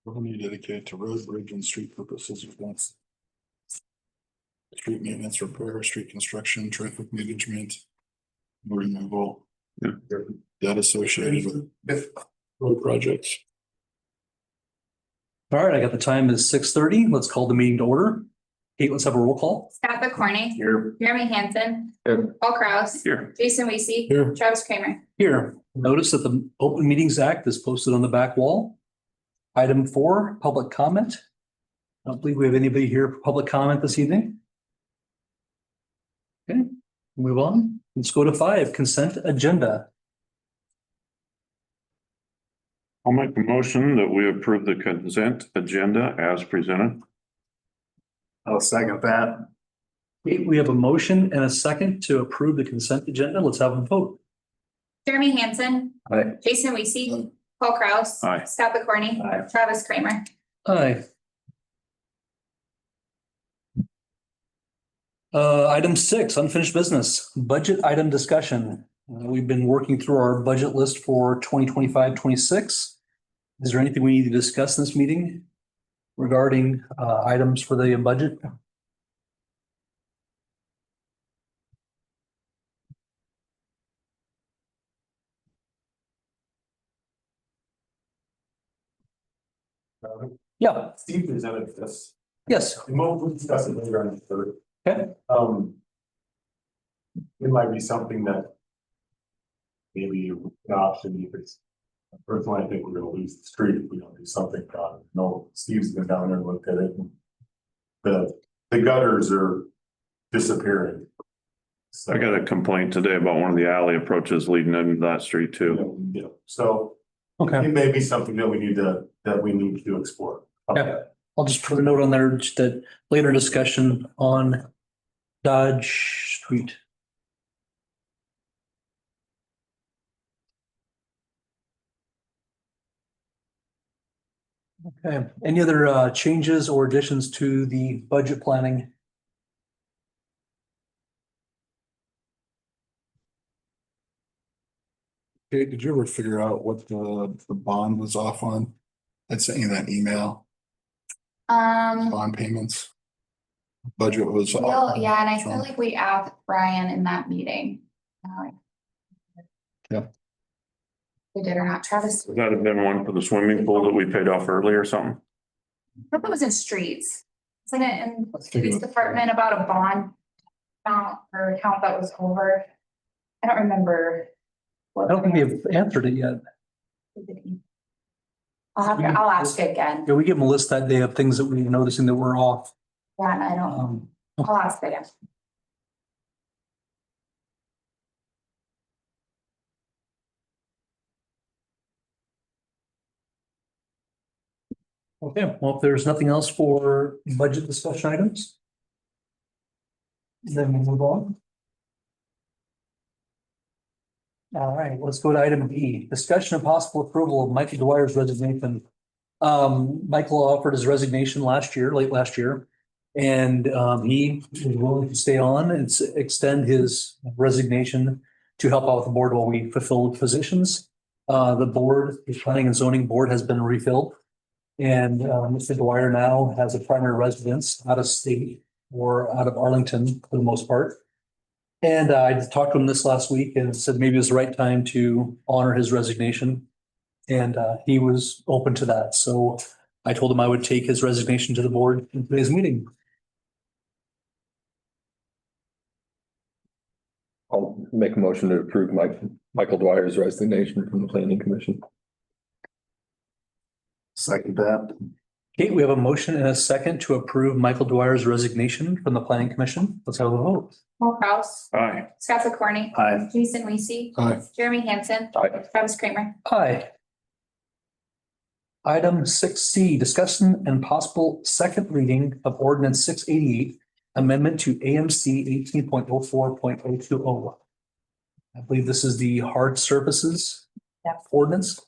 Revenue dedicated to road, bridge and street purposes. That's street maintenance, repair, street construction, traffic management, removal. Yeah. Debt associated with road projects. All right, I got the time is 6:30. Let's call the meeting to order. Kate, let's have a roll call. Scott McCorney. Here. Jeremy Hansen. Here. Paul Kraus. Here. Jason Weesey. Here. Travis Kramer. Here, notice that the Open Meetings Act is posted on the back wall. Item 4, public comment. I don't believe we have anybody here for public comment this evening. Okay, move on. Let's go to 5, consent agenda. I'll make a motion that we approve the consent agenda as presented. I'll second that. Okay, we have a motion and a second to approve the consent agenda. Let's have a vote. Jeremy Hansen. Aye. Jason Weesey. Paul Kraus. Aye. Scott McCorney. Aye. Travis Kramer. Aye. Item 6, unfinished business, budget item discussion. We've been working through our budget list for 2025-26. Is there anything we need to discuss in this meeting regarding items for the budget? Yeah, Steve presented this. yes. We'll discuss it later on the third. Okay. It might be something that maybe an option if it's. Personally, I think we're gonna lose the street if we don't do something about it. No, Steve's been down there and looked at it. And the gutters are disappearing. So, I got a complaint today about one of the alley approaches leading into that street too. yeah, so Okay. it may be something that we need to explore. Yeah. I'll just put a note on there just that later discussion on Dodge Street. Okay, any other changes or additions to the budget planning? Okay, did you ever figure out what the bond was off on? I sent you that email, bond payments. Budget was Well, off. yeah, and I feel like we asked Brian in that meeting. Yeah. We did or not, Travis. Would that have been one for the swimming pool that we paid off early or something? I thought it was in streets. Isn't it in I think it streets was- department about a bond amount or account that was over? I don't remember. I don't think we've answered it yet. I'll ask again. Yeah, we give them a list that day of things that we're noticing that we're off. Yeah, and I don't, I'll ask again. Okay, well, if there's nothing else for budget discussion items, then we'll move on. All right, let's go to item B, discussion of possible approval of Michael Dwyer's resignation. Michael offered his resignation late last year, and he was willing to stay on and extend his resignation to help out with the board while we fulfill positions. The board, the planning and zoning board, has been refilled. And Mr. Dwyer now has a primary residence out of state or out of Arlington for the most part. And I talked to him this last week and said maybe it was the right time to honor his resignation. And he was open to that. So I told him I would take his resignation to the board in today's meeting. I'll make a motion to approve Michael Dwyer's resignation from the planning commission. Second that. Okay, we have a motion and a second to approve Michael Dwyer's resignation from the planning commission. Let's have a vote. Paul Kraus. Aye. Scott McCorney. Aye. Jason Weesey. Aye. Jeremy Hansen. Aye. Travis Kramer. Aye. Item 6C, discussion and possible second reading of ordinance 688, amendment to AMC 18.04.020. I believe this is the hard surfaces ordinance.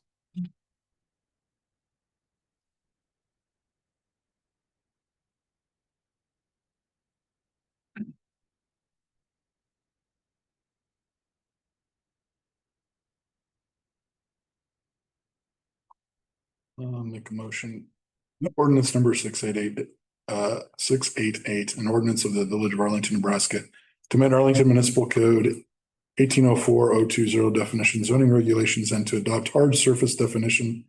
Make a motion Ordinance number 688, an ordinance of the Village of Arlington, Nebraska, to amend Arlington Municipal Code 1804-020 definition zoning regulations and to adopt hard surface definition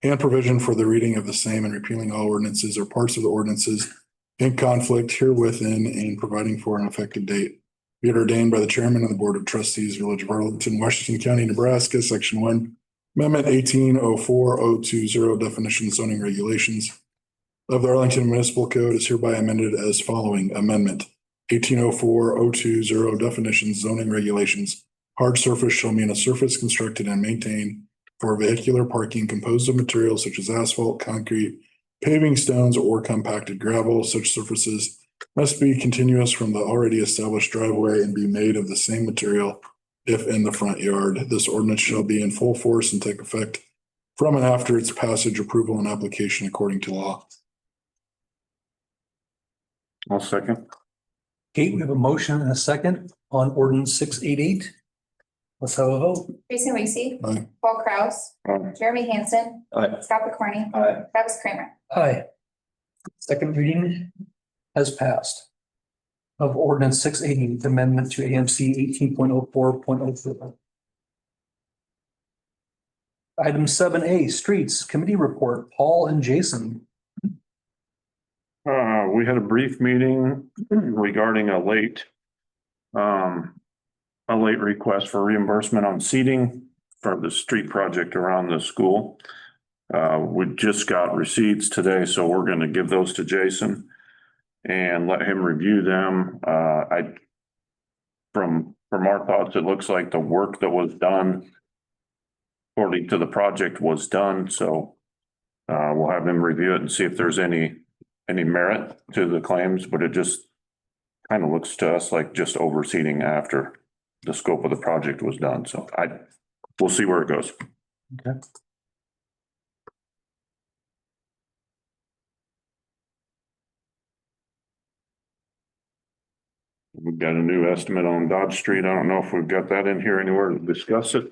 and provision for the reading of the same and repealing all ordinances or parts of the ordinances in conflict herewith and providing for an effective date. Be it ordained by the chairman of the Board of Trustees, Village of Arlington, Washington County, Nebraska, Section 1, Amendment 1804-020 definition zoning regulations of the Arlington Municipal Code is hereby amended as following. Amendment 1804-020 definitions zoning regulations. Hard surface shall mean a surface constructed and maintained for vehicular parking composed of materials such as asphalt, concrete, paving stones, or compacted gravel. Such surfaces must be continuous from the already established driveway and be made of the same material if in the front yard. This ordinance shall be in full force and take effect from and after its passage, approval, and application according to law. I'll second. Kate, we have a motion and a second on ordinance 688. Let's have a vote. Jason Weasey. Aye. Paul Kraus. Aye. Jeremy Hansen. Aye. Scott McCorney. Aye. Travis Kramer. Aye. Second reading has passed of ordinance 680, amendment to AMC 18.04.04. Item 7A, streets committee report, Paul and Jason. We had a brief meeting regarding a late request for reimbursement on seating for the street project around the school. We just got receipts today, so we're going to give those to Jason and let him review them. From our thoughts, it looks like the work that was done according to the project was done, so we'll have him review it and see if there's any merit to the claims, but it just kind of looks to us like just overseeding after the scope of the project was done. So we'll see where it goes. Okay. We've got a new estimate on Dodge Street. I don't know if we've got that in here anywhere to discuss it.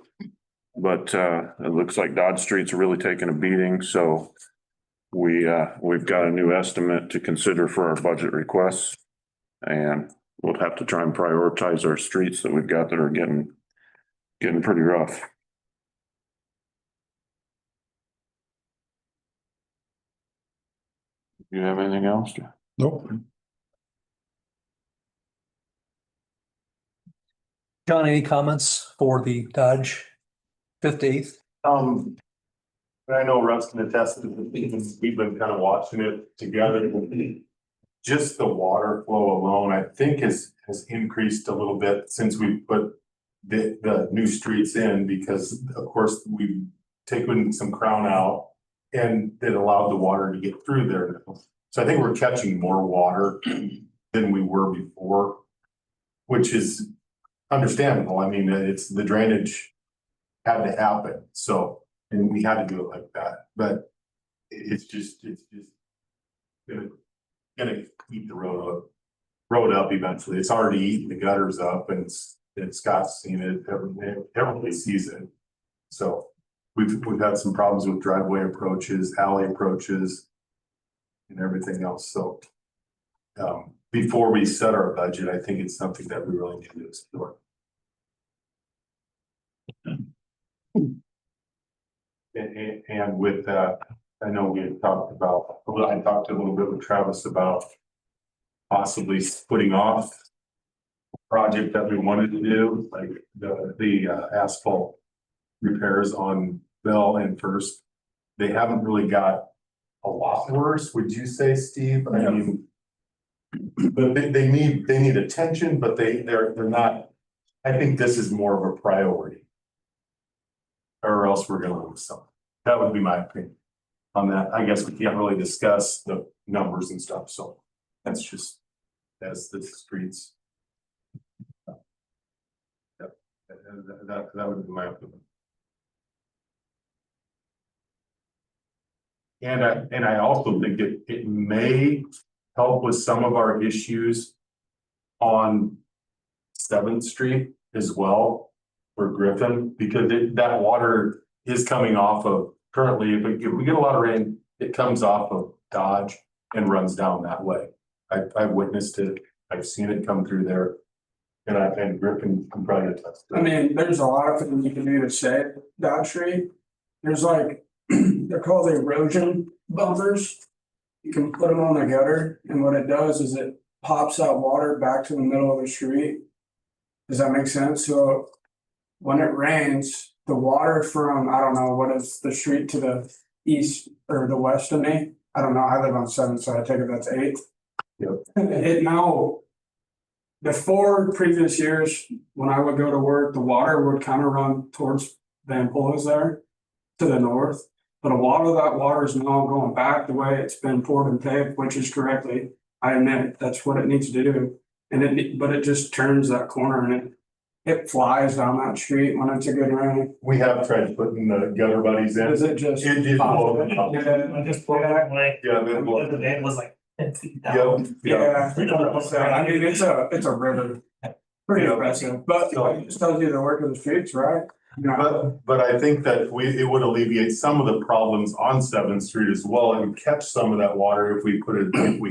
But it looks like Dodge Street's really taking a beating, so we've got a new estimate to consider for our budget requests. And we'll have to try and prioritize our streets that we've got that are getting pretty rough. You have anything else? Nope. John, any comments for the Dodge 5th to 8th? I know Russ can attest to this, we've been kind of watching it together. Just the water flow alone, I think has increased a little bit since we put the new streets in, because of course we've taken some crown out and it allowed the water to get through there. So I think we're catching more water than we were before, which is understandable. I mean, it's the drainage had to happen, so, and we had to do it like that, but it's just gonna eat the road up eventually. It's already eating the gutters up, and Scott's seen it, everybody sees it. So we've had some problems with driveway approaches, alley approaches, and everything else. So before we set our budget, I think it's something that we really need to explore. And with that, I know we had talked about, I talked a little bit with Travis about possibly putting off a project that we wanted to do, like the asphalt repairs on Bell and First. They haven't really got a lot worse, would you say, Steve? I mean, but they need attention, but they're not. I think this is more of a priority, or else we're gonna lose something. That would be my opinion on that. I guess we can't really discuss the numbers and stuff, so that's just as the streets. Yep. That would be my opinion. And I also think it may help with some of our issues on 7th Street as well for Griffin, because that water is coming off of, currently, if we get a lot of rain, it comes off of Dodge and runs down that way. I've witnessed it. I've seen it come through there. And Griffin can probably attest to I it. mean, there's a lot of things you can do to save Dodge Street. There's like, they're called erosion bumpers. You can put them on the gutter, and what it does is it pops that water back to the middle of the street. Does that make sense? So when it rains, the water from, I don't know, what is the street to the east or the west of me? I don't know, I live on 7th, so I take it that's 8th. Yep. It now, before previous years, when I would go to work, the water would kind of run towards Van Polis there to the north. But a lot of that water is now going back the way it's been poured and paved, which is correctly. I admit that's what it needs to do. But it just turns that corner and it flies down that street when it's a good rain. We have tried putting the gutter buddies in. Does it just? It did blow it up. Yeah, Just blow that way. Yeah, they blow it. The van was like 10 feet down. Yeah. I mean, it's a river. Pretty impressive, but it just tells you the work of the streets, right? But I think that it would alleviate some of the problems on 7th Street as well and catch some of that water if we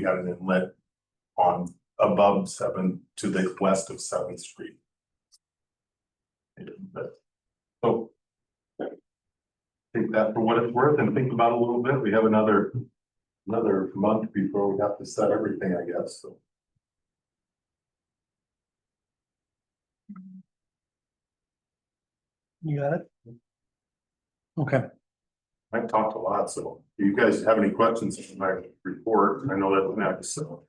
had an inlet on above 7 to the west of 7th Street. So take that for what it's worth and think about it a little bit. We have another month before we have to set everything, I guess, so. You got it? Okay. I've talked a lot, so if you guys have any questions on my report, I know that's next, so.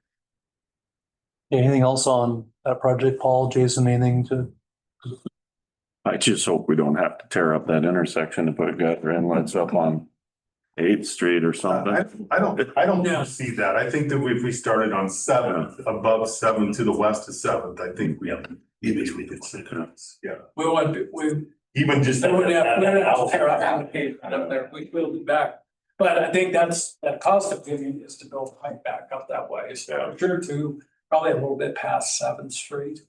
Anything else on that project, Paul, Jason, anything to? I just hope we don't have to tear up that intersection to put gutter inlets up on 8th Street or something. I don't see that. I think that if we started on 7th, above 7th to the west of 7th, I think we have. Yeah, We even just. We wouldn't have to tear out the pavement up there, we build it back. But I think that cost of living is to build pipe back up that way, so I'm sure to probably a little bit past 7th Street.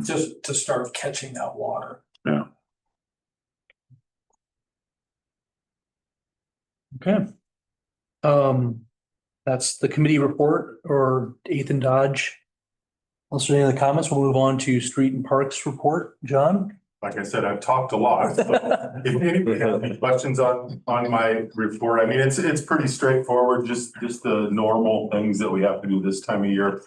Just to start catching that water. Yeah. Okay. That's the committee report or 8th and Dodge. Unless there's any other comments, we'll move on to street and parks report. John? Like I said, I've talked a lot. So if anybody has any questions on my report, I mean, it's pretty straightforward, just the normal things that we have to do this time of year.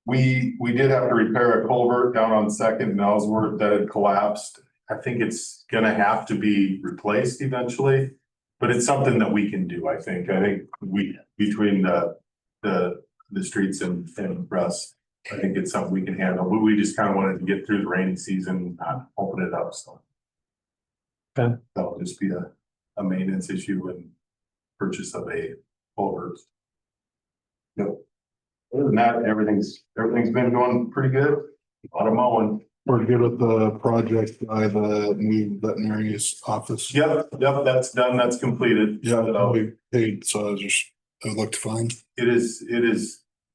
We did have to repair a culvert down on 2nd and Ellsworth that had collapsed. I think it's gonna have to be replaced eventually, but it's something that we can do, I think. Between the streets and Russ, I think it's something we can handle, but we just kind of wanted to get through the rainy season, not open it up, so. Okay. That'll just be a maintenance issue and purchase of a culvert. Yep. Other than that, everything's been going pretty good. A lot of mowing. We're good with the project by the new veterinary's office. Yep, that's done, that's completed. Yeah, we paid, so it looked fine. It is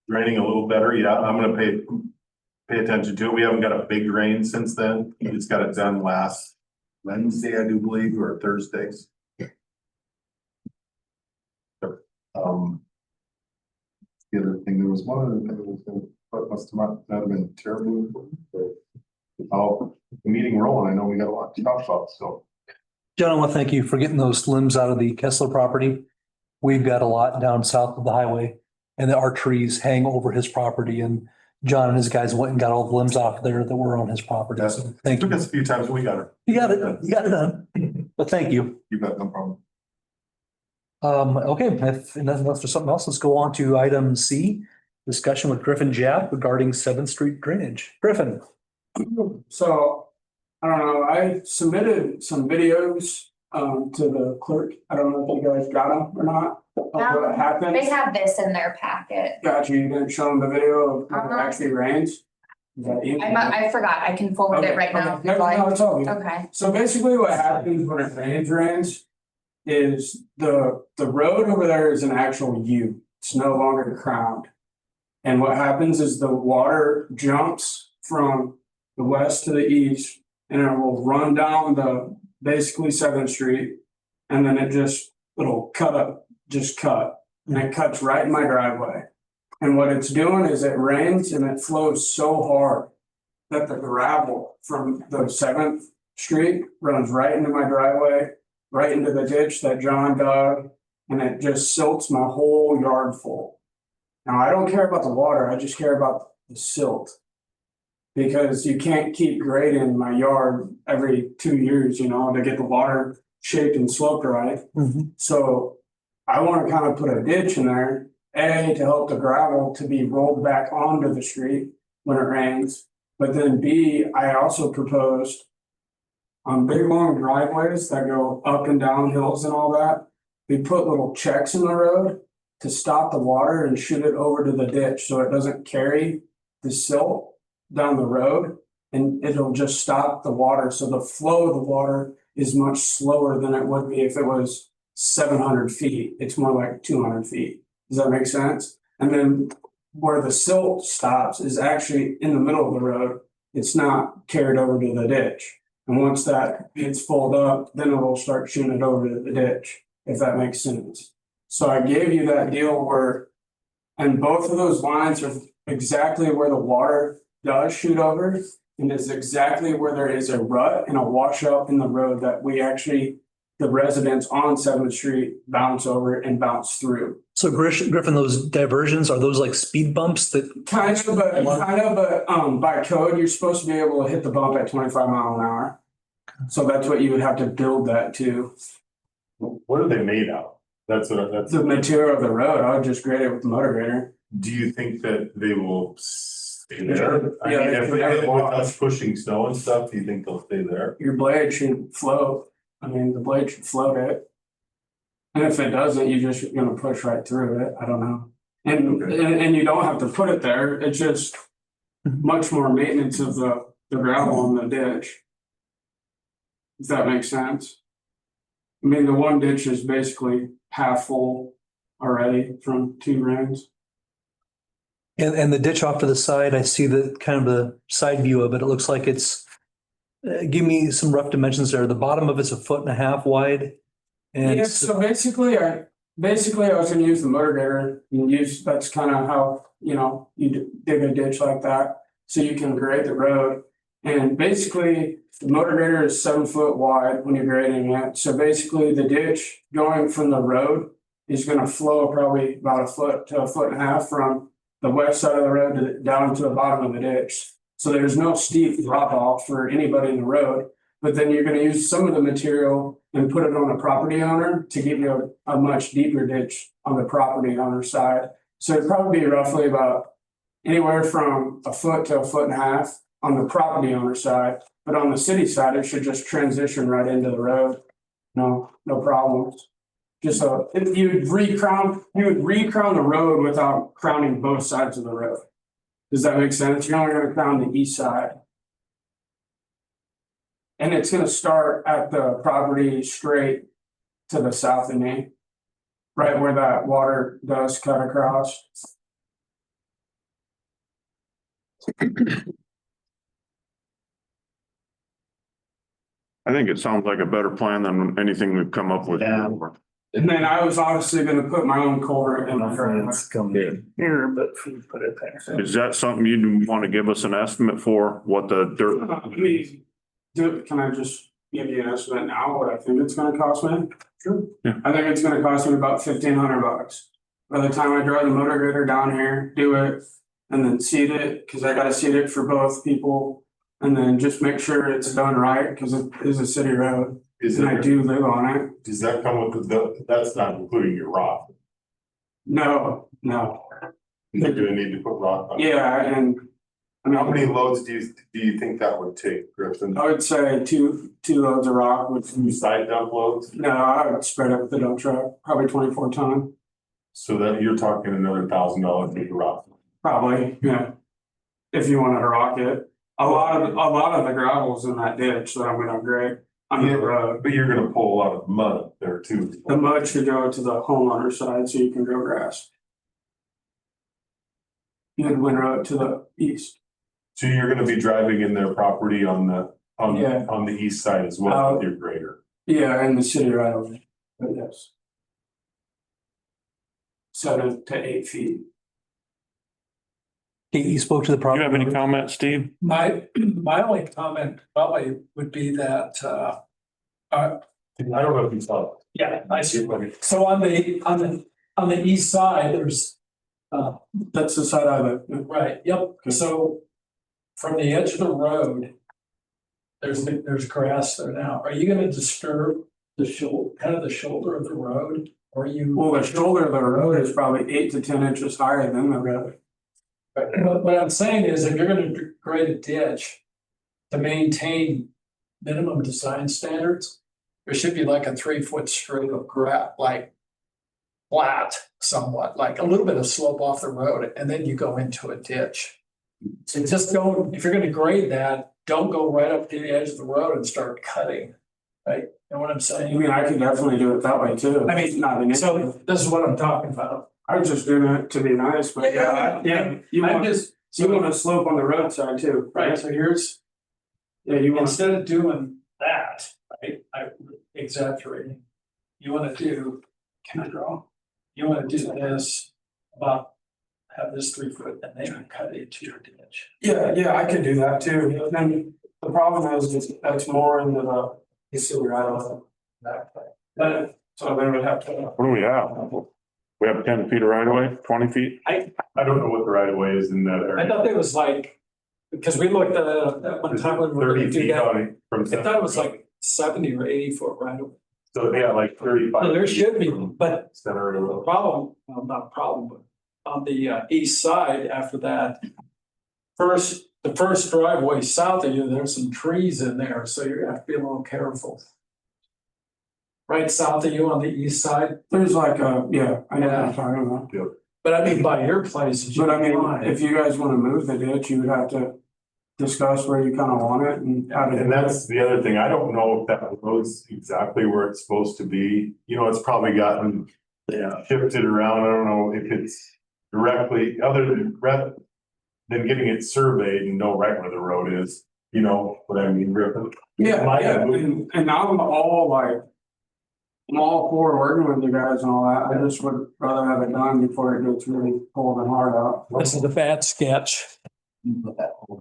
raining a little better, yeah, I'm gonna pay attention to it. We haven't got a big rain since then. We just got it done last Wednesday, I do believe, or Thursdays. Yeah. The other thing, there was one other thing that was gonna, must not have been terribly important, but the meeting rolling, I know we got a lot to talk about, so. John, I want to thank you for getting those limbs out of the Kessler property. We've got a lot down south of the highway and our trees hang over his property, and John and his guys went and got all the limbs off there that were on his property. So thank Took you. us a few times, but we got it. You got it done. But thank you. You bet, no problem. Okay, if nothing else for something else, let's go on to item C, discussion with Griffin Japp regarding 7th Street drainage. Griffin. So, I don't know, I submitted some videos to the clerk. I don't know if you guys got them or not. Of what happened. They have this in their packet. Got you didn't show them the video of when it actually rains. Is that you? I forgot, I can forward it right now. Okay. No, it's all good. Okay, So basically what happens when it rains is the road over there is an actual U. It's no longer crowned. And what happens is the water jumps from the west to the east and it will run down basically 7th Street. And then it'll cut up just cut, and it cuts right in my driveway. And what it's doing is it rains and it flows so hard that the gravel from the 7th Street runs right into my driveway, right into the ditch that John dug, and it just silts my whole yard full. Now, I don't care about the water, I just care about the silt. Because you can't keep grading my yard every 2 years, to get the water shaped and sloped right. So I want to kind of put a ditch in there, A, to help the gravel to be rolled back onto the street when it rains. But then B, I also proposed on big long driveways that go up and down hills and all that, we put little checks in the road to stop the water and shoot it over to the ditch so it doesn't carry the silt down the road, and it'll just stop the water. So the flow of the water is much slower than it would be if it was 700 feet. It's more like 200 feet. Does that make sense? And then where the silt stops is actually in the middle of the road. It's not carried over to the ditch. And once that gets filled up, then it'll start shooting it over to the ditch, if that makes sense. So I gave you that deal where, and both of those lines are exactly where the water does shoot over, and is exactly where there is a rut and a washout in the road that we actually, the residents on 7th Street bounce over and bounce through. So Griffin, those diversions, are those like speed bumps that? Kind of, but by code, you're supposed to be able to hit the bump at 25 miles an hour. So that's what you would have to build that to. What are they made out? That's The material of the road, I would just grade it with the motor grader. Do you think that they will stay there? I Yeah, mean, they if can never with walk. us pushing snow and stuff, do you think they'll stay there? Your blade should float. I mean, the blade should float it. And if it doesn't, you're just gonna push right through it. I don't know. And you don't have to put it there. It's just much more maintenance of the gravel in the ditch. If that makes sense. I mean, the one ditch is basically half full already from 2 rains. And the ditch off to the side, I see the kind of the side view of it. It looks like it's, give me some rough dimensions there. The bottom of it's 1.5 feet wide. And Yeah, so basically I was gonna use the motor grader and that's kind of how, you dig a ditch like that. So you can grade the road. And basically the motor grader is 7 foot wide when you're grading it. So basically the ditch going from the road is gonna flow probably about 1 foot to 1.5 feet from the west side of the road down to the bottom of the ditch. So there's no steep drop off for anybody in the road, but then you're gonna use some of the material and put it on the property owner to give you a much deeper ditch on the property owner side. So it'd probably be roughly about anywhere from 1 foot to 1.5 feet on the property owner side, but on the city side, it should just transition right into the road. No problems. Just if you would recrown the road without crowning both sides of the road. Does that make sense? You're only gonna crown the east side. And it's gonna start at the property straight to the south of me. Right where that water does cut across. I think it sounds like a better plan than anything we've come up with. Yeah. And then I was obviously gonna put my own culvert in the front. Come here, but if you put it there. Is that something you'd want to give us an estimate for, what the dirt? I mean, can I just give you an estimate now, what I think it's gonna cost me? Sure. Yeah. I think it's gonna cost me about $1,500. By the time I drive the motor grader down here, do it, and then seed it, cause I gotta seed it for both people. And then just make sure it's done right, cause it is a city road, and I do live on it. Does that come with that's not including your rock? No. You're gonna need to put rock on. Yeah, and I How mean, many loads do you think that would take, Griffin? I would say two loads of rock would. Two side dump loads? No, I would spread it with the dump truck, probably 24 ton, So that you're talking another $1,000 for the rock. probably, yeah. If you wanted to rock it, a lot of the gravel's in that ditch that I'm gonna grade on the road. But you're gonna pull a lot of mud up there too. The mud should go to the homeowner side so you can grow grass. You would windrow it to the east. So you're gonna be driving in their property on Yeah. the east side as well with your grader. Yeah, in the city right away, but yes. 7 to 8 feet. Kate, you spoke to the Do you property. have any owner? comments, Steve? My only comment probably would be that, I don't know if you saw. yeah, I see. So on the east side, there's, That's the side of it. right, yep, so from the edge of the road, there's grass there now. Are you gonna disturb the kind of the shoulder of the road? Or you? Well, the shoulder of the road is probably 8 to 10 inches higher than the road. What I'm saying is if you're gonna grade a ditch to maintain minimum design standards, there should be like a 3-foot strip of like flat somewhat, like a little bit of slope off the road, and then you go into a ditch. So just don't, if you're gonna grade that, don't go right up to the edge of the road and start cutting, right? You know what I'm I saying? mean, I could definitely do it that way too. I mean, not an So issue. this is what I'm talking about. I was just doing it to be nice, but yeah. You I'm want, just, you want a slope on the roadside too, right, so here's, Yeah, you want, instead of doing that, right, I'm exaggerating. You wanna do, can I draw? You wanna do this about, have this 3 foot and then cut it into your ditch. yeah, I could do that too. But then the problem is that's more into the city right away. But so then we'd have to. What do we have? We have 10 feet of right of way, 20 feet? I don't know what the right of way is in that I area. thought it was like, because we looked at it that one time when we were 30 gonna do feet that. on it from. I thought it was like 70 or 80 foot right away. So yeah, like 35. So there should be, from but Center of the the road. problem, well, not a problem, but on the east side after that. The first driveway south of you, there's some trees in there, so you're gonna have to be a little careful. Right south of you on the east side, There's like a, yeah, I know what I'm talking about. but I mean by your place. But I mean, if you guys wanna move the ditch, you would have to discuss where you kinda want it and how to. And that's the other thing. I don't know if that road's exactly where it's supposed to be. You know, it's probably gotten shifted around. I don't know if it's directly, other than getting it surveyed and know right where the road is, you know what I mean, Griffin? Yeah, Might have and I'm all like. I'm all for working with you guys and all that. I just would rather have it done before it gets really cold and hard out. This is a bad sketch.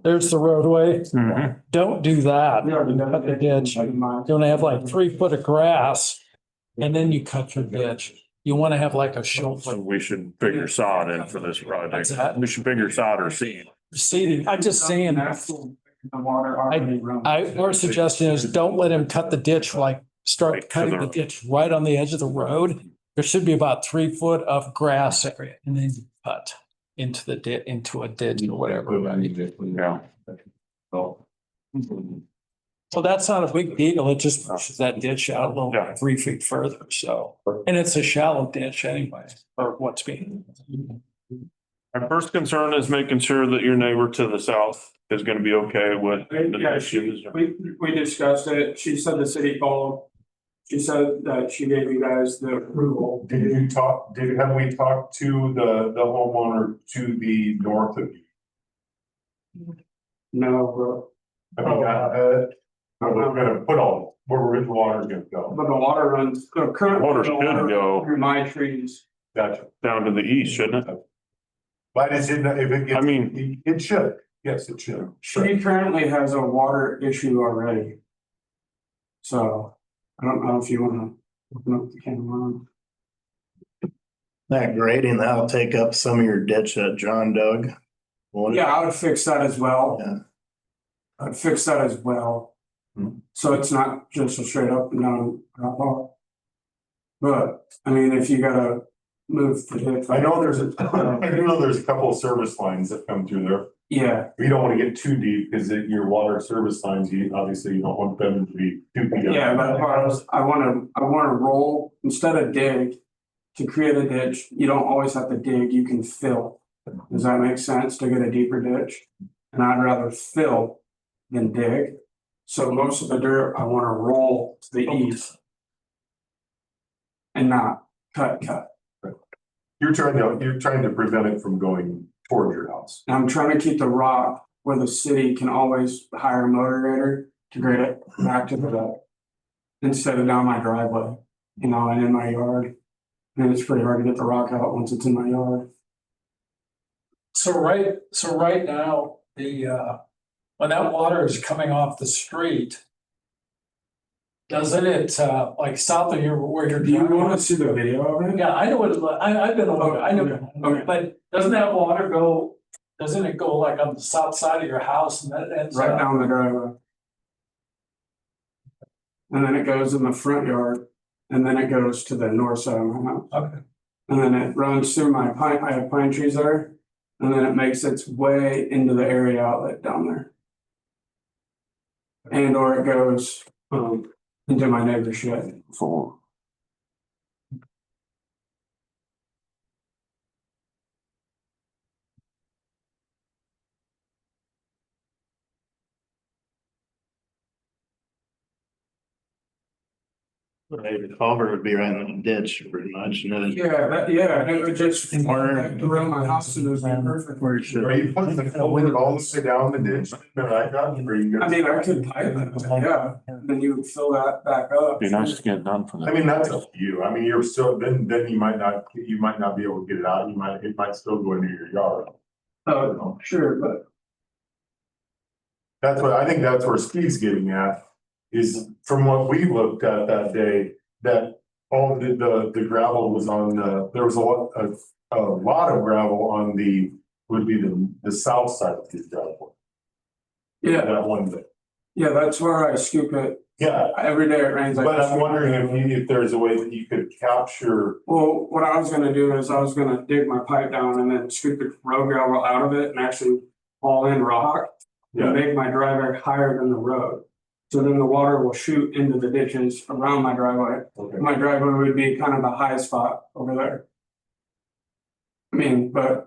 There's the roadway. Mhm. Don't do that. We already done Cut the it. ditch. You wanna have like 3 foot of grass and then you cut your ditch. You wanna have like a So shoulder we should figure sod in for this project. What's that? We should figure sod or seed. seating. I'm just saying, The water already runs. our suggestion is don't let him cut the ditch, like Right, start to cutting the- the ditch right on the edge of the road. There should be about 3 foot of grass area and then you cut into into a ditch or whatever. Yeah. So that's not a big deal. It just pushes that ditch out a little Yeah. 3 feet further, so. And it's a shallow ditch anyway, or what's being. Our first concern is making sure that your neighbor to the south is gonna be okay with the Yeah, issues. we discussed it. She said the city called. She said that she gave you guys the approval. Have we talked to the homeowner to the north of you? No, Have you got, we're gonna put all, where the water's gonna go. but the water runs, the current. Water should go Through my trees. Gotcha. Down to the east, shouldn't it? But is it, if it gets. I mean- It should, yes, it should. She currently has a water issue already. So I don't know if you wanna open up the camera. That grading, that'll take up some of your ditch that John dug. won't it? Yeah, I would fix that as well. Yeah. I'd fix that as well. Hmm. So it's not just a straight up and down drop off. But I mean, if you gotta move the ditch. I know I do know there's a couple of service lines that come through there. Yeah, We don't wanna get too deep, because your water service lines, obviously you don't want them to be too deep. yeah, but part of, I wanna roll, instead of dig. To create a ditch, you don't always have to dig, you can fill. Does that make sense to get a deeper ditch? And I'd rather fill than dig. So most of the dirt, I wanna roll to the east. And not cut. You're trying to prevent it from going toward your house. And I'm trying to keep the rock where the city can always hire a motor grader to grade it back to the. Instead of down my driveway, and in my yard. And it's pretty hard to get the rock out once it's in my yard. So right now, when that water is coming off the street, doesn't it, like south of where you're Do you driving? wanna see the video of it? Yeah, I know what it, I've been over, I know, Okay. but doesn't that water go, doesn't it go like on the south side of your house and that ends Right up? down the driveway. And then it goes in the front yard, and then it goes to the north side of my house. Okay. And then it runs through my pine, I have pine trees there, and then it makes its way into the area outlet down there. And or it goes, into my neighbor's shed. For Maybe the culvert would be right in the ditch pretty much, and then Yeah, it would just around my house and it would be perfect. where it should. Are you putting the culvert all the way down the ditch? That I got, or you I mean, I could pipe it, yeah, then you would fill that back up. be nice to get it done for I them. mean, that's up to you. I mean, you're still, then you might not be able to get it out. It might still go into your yard. Oh, sure, but That's I think that's where Steve's getting at, is from what we looked at that day, that all the gravel was on there was a lot of gravel on would be the south side of the driveway. yeah, That one day. yeah, that's where I scoop it. Yeah, Every day it rains. but I'm wondering if there's a way that you could capture. Well, what I was gonna do is I was gonna dig my pipe down and then scoop the road gravel out of it and actually haul in rock. Yeah. And make my driveway higher than the road. So then the water will shoot into the ditches around my driveway. Okay. My driveway would be kind of the high spot over there. I mean, but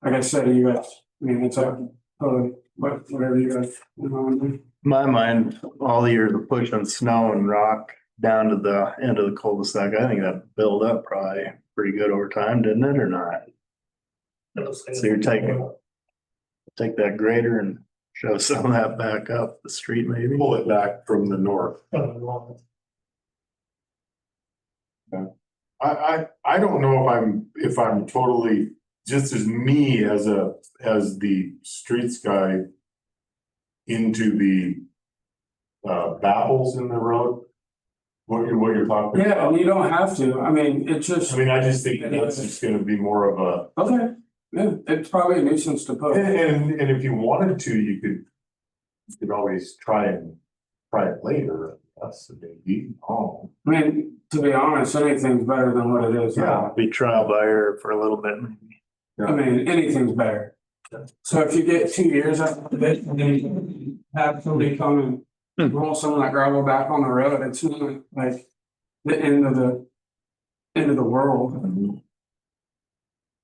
like I said, you guys, I mean, it's up totally, whatever you guys, you know. My mind, all the years of pushing snow and rock down to the end of the cul-de-sac, I think that built up probably pretty good over time, didn't it, or not? So you're take that grader and shove some of that back up the street maybe? Pull it back from the north. I don't know if I'm totally, just as me as the streets guy into the baffles in the road. What you're talking about. Yeah, and you don't have to, I mean, it's just, I just think that's just gonna be more of a, okay, yeah, it's probably a nuisance to put. and if you wanted to, you could always try it later. That's the big deal. I mean, to be honest, anything's better than what it is now. Be trial by error for a little bit maybe. I mean, anything's better. So if you get 2 years out of it and then you have somebody come and roll some of that gravel back on the road, it's not like the end of the world.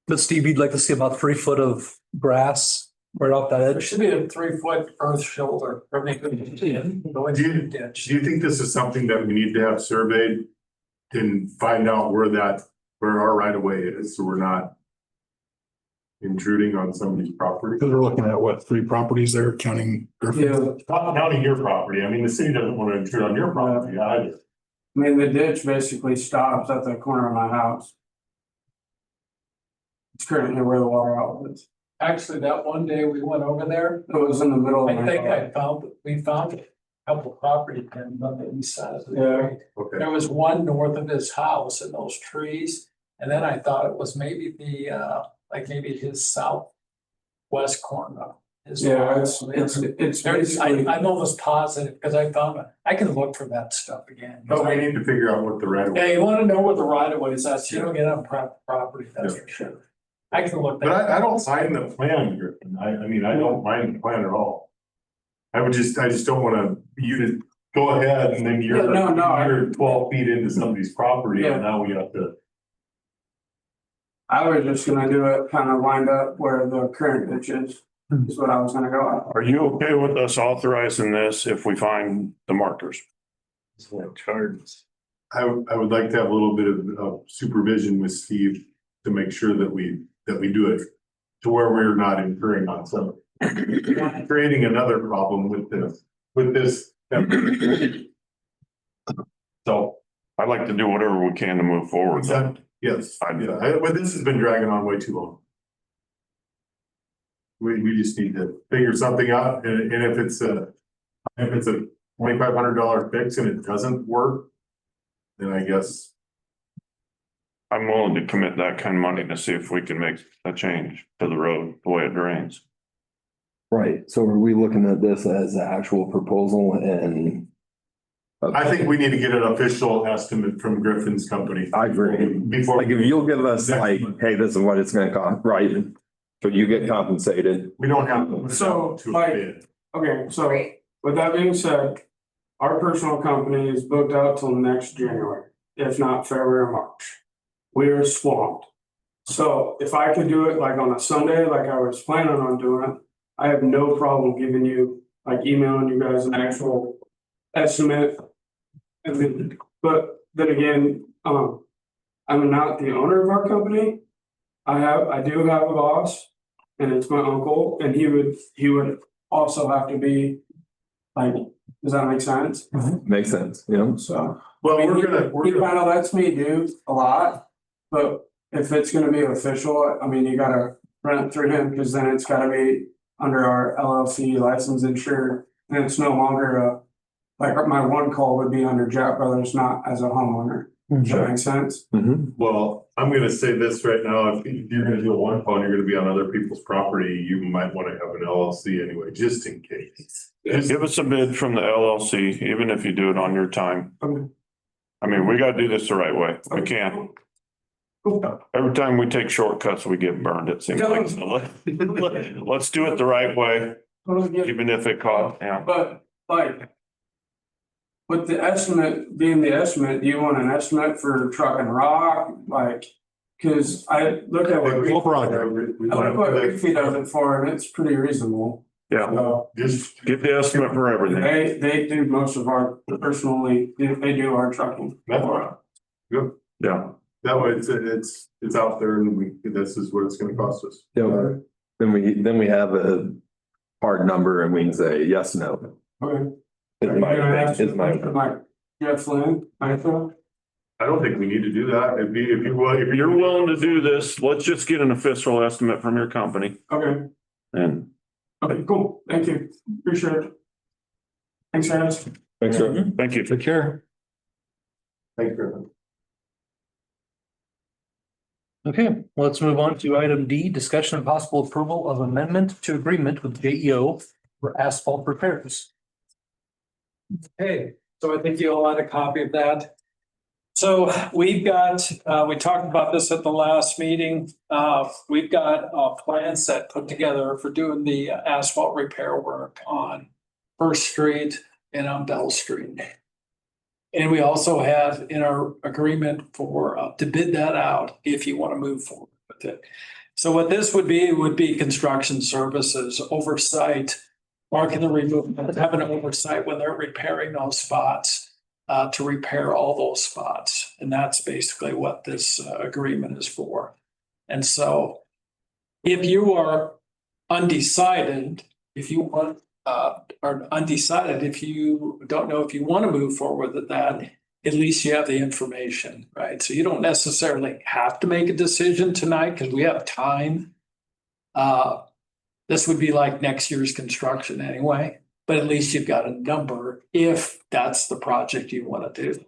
But Steve, you'd like to see about 3 foot of grass right off that There edge? should be a 3 foot earth shoulder. Going into the ditch. Do you think this is something that we need to have surveyed and find out where our right of way is, so we're not intruding on somebody's property? Because we're looking at what, 3 properties there, counting Griffin? Yeah, Not counting your property. I mean, the city doesn't want to intrude on your property either. I mean, the ditch basically stops at the corner of my house. It's currently where the water outlet is. Actually, that one day we went over there, It was in the middle of I my think yard. we found a couple of property pins on the east side of the Yeah. street. Okay. There was one north of his house in those trees, and then I thought it was maybe maybe his southwest corner. Yeah, it's There's, basically, I'm almost positive, because I found it, I can look for that stuff again. But we need to figure out what the right of Yeah, way. you wanna know what the right of way is, that's, you don't get on private property, that's for sure. I can look. But I don't mind the plan, Griffin. I mean, I don't mind the plan at all. I just don't want you to go ahead and then Yeah, no, you're 12 feet into somebody's property Yeah. and now we have to. I was just gonna do it kind of lined up where the current ditch is what I was gonna go at. Are you okay with us authorizing this if we find the markers? It's like charges. I would like to have a little bit of supervision with Steve to make sure that we do it to where we're not incurring on some, creating another problem with this. So I'd like to do whatever we can to move forward. Exactly, yes, but this has been dragging on way too long. We just need to figure something out, and if it's a $2,500 fix and it doesn't work, then I guess. I'm willing to commit that kind of money to see if we can make a change to the road, the way it drains. Right, so are we looking at this as an actual proposal and? I think we need to get an official estimate from Griffin's company. I agree. Before. Like, if you'll give us like, hey, this is what it's gonna cost, right? So you get compensated. We don't have. So, to like- bid. Okay, so with that being said, our personal company is booked out till next January, if not February or March. We are swamped. So if I could do it like on a Sunday, like I was planning on doing it, I have no problem giving you, like emailing you guys an actual estimate. And then, but then again, I'm not the owner of our company. I do have a boss, and it's my uncle, and he would also have to be like, does that make sense? Makes sense, you know? So. Well, I mean, we're he gonna, kind of lets me do a lot, but if it's gonna be official, I mean, you gotta run it through him, because then it's gotta be under our LLC license insured, and it's no longer like my one call would be under Jack Brothers, not as a homeowner. Does that make sense? well, I'm gonna say this right now, if you're gonna do a one phone, you're gonna be on other people's property, you might wanna have an LLC anyway, just in case. Give us a bid from the LLC, even if you do it on your time. Okay. I mean, we gotta do this the right way. We can't. Every time we take shortcuts, we get burned, it seems like. So let's do it the right way, even if it costs, yeah. But like, with the estimate being the estimate, do you want an estimate for truck and rock? Like, cause I look at what Full project. I look what Ricky does it for, and it's pretty reasonable. Yeah, So Just, get the estimate for everything. they do most of our personally, they do our trucking. Yeah, that way it's out there and this is what it's gonna cost us. Yeah, then we have a hard number and we can say yes, no. Okay. Is my, Can I ask you is a my. question, like Jeff Lynn, I thought? I don't think we need to do that. If you're willing to do this, let's just get an official estimate from your company Okay, and. okay, cool, thank you, appreciate it. Thanks, guys. Thanks, sir. Thank you. Take care. Thank you, Griffin. Okay, let's move on to item D, discussion of possible approval of amendment to agreement with JEO for asphalt repairs. Okay, so I think you all had a copy of that. So we've got, we talked about this at the last meeting. We've got a plan set put together for doing the asphalt repair work on First Street and on Bell Street. And we also have in our agreement for, to bid that out if you want to move forward with it. So what this would be construction services oversight, marking the removal, having an oversight when they're repairing those spots. To repair all those spots. And that's basically what this agreement is for. And so if you are undecided, if you want, are undecided, if you don't know if you want to move forward with that, at least you have the information, right? So you don't necessarily have to make a decision tonight because we have time. This would be like next year's construction anyway. But at least you've got a number if that's the project you want to do.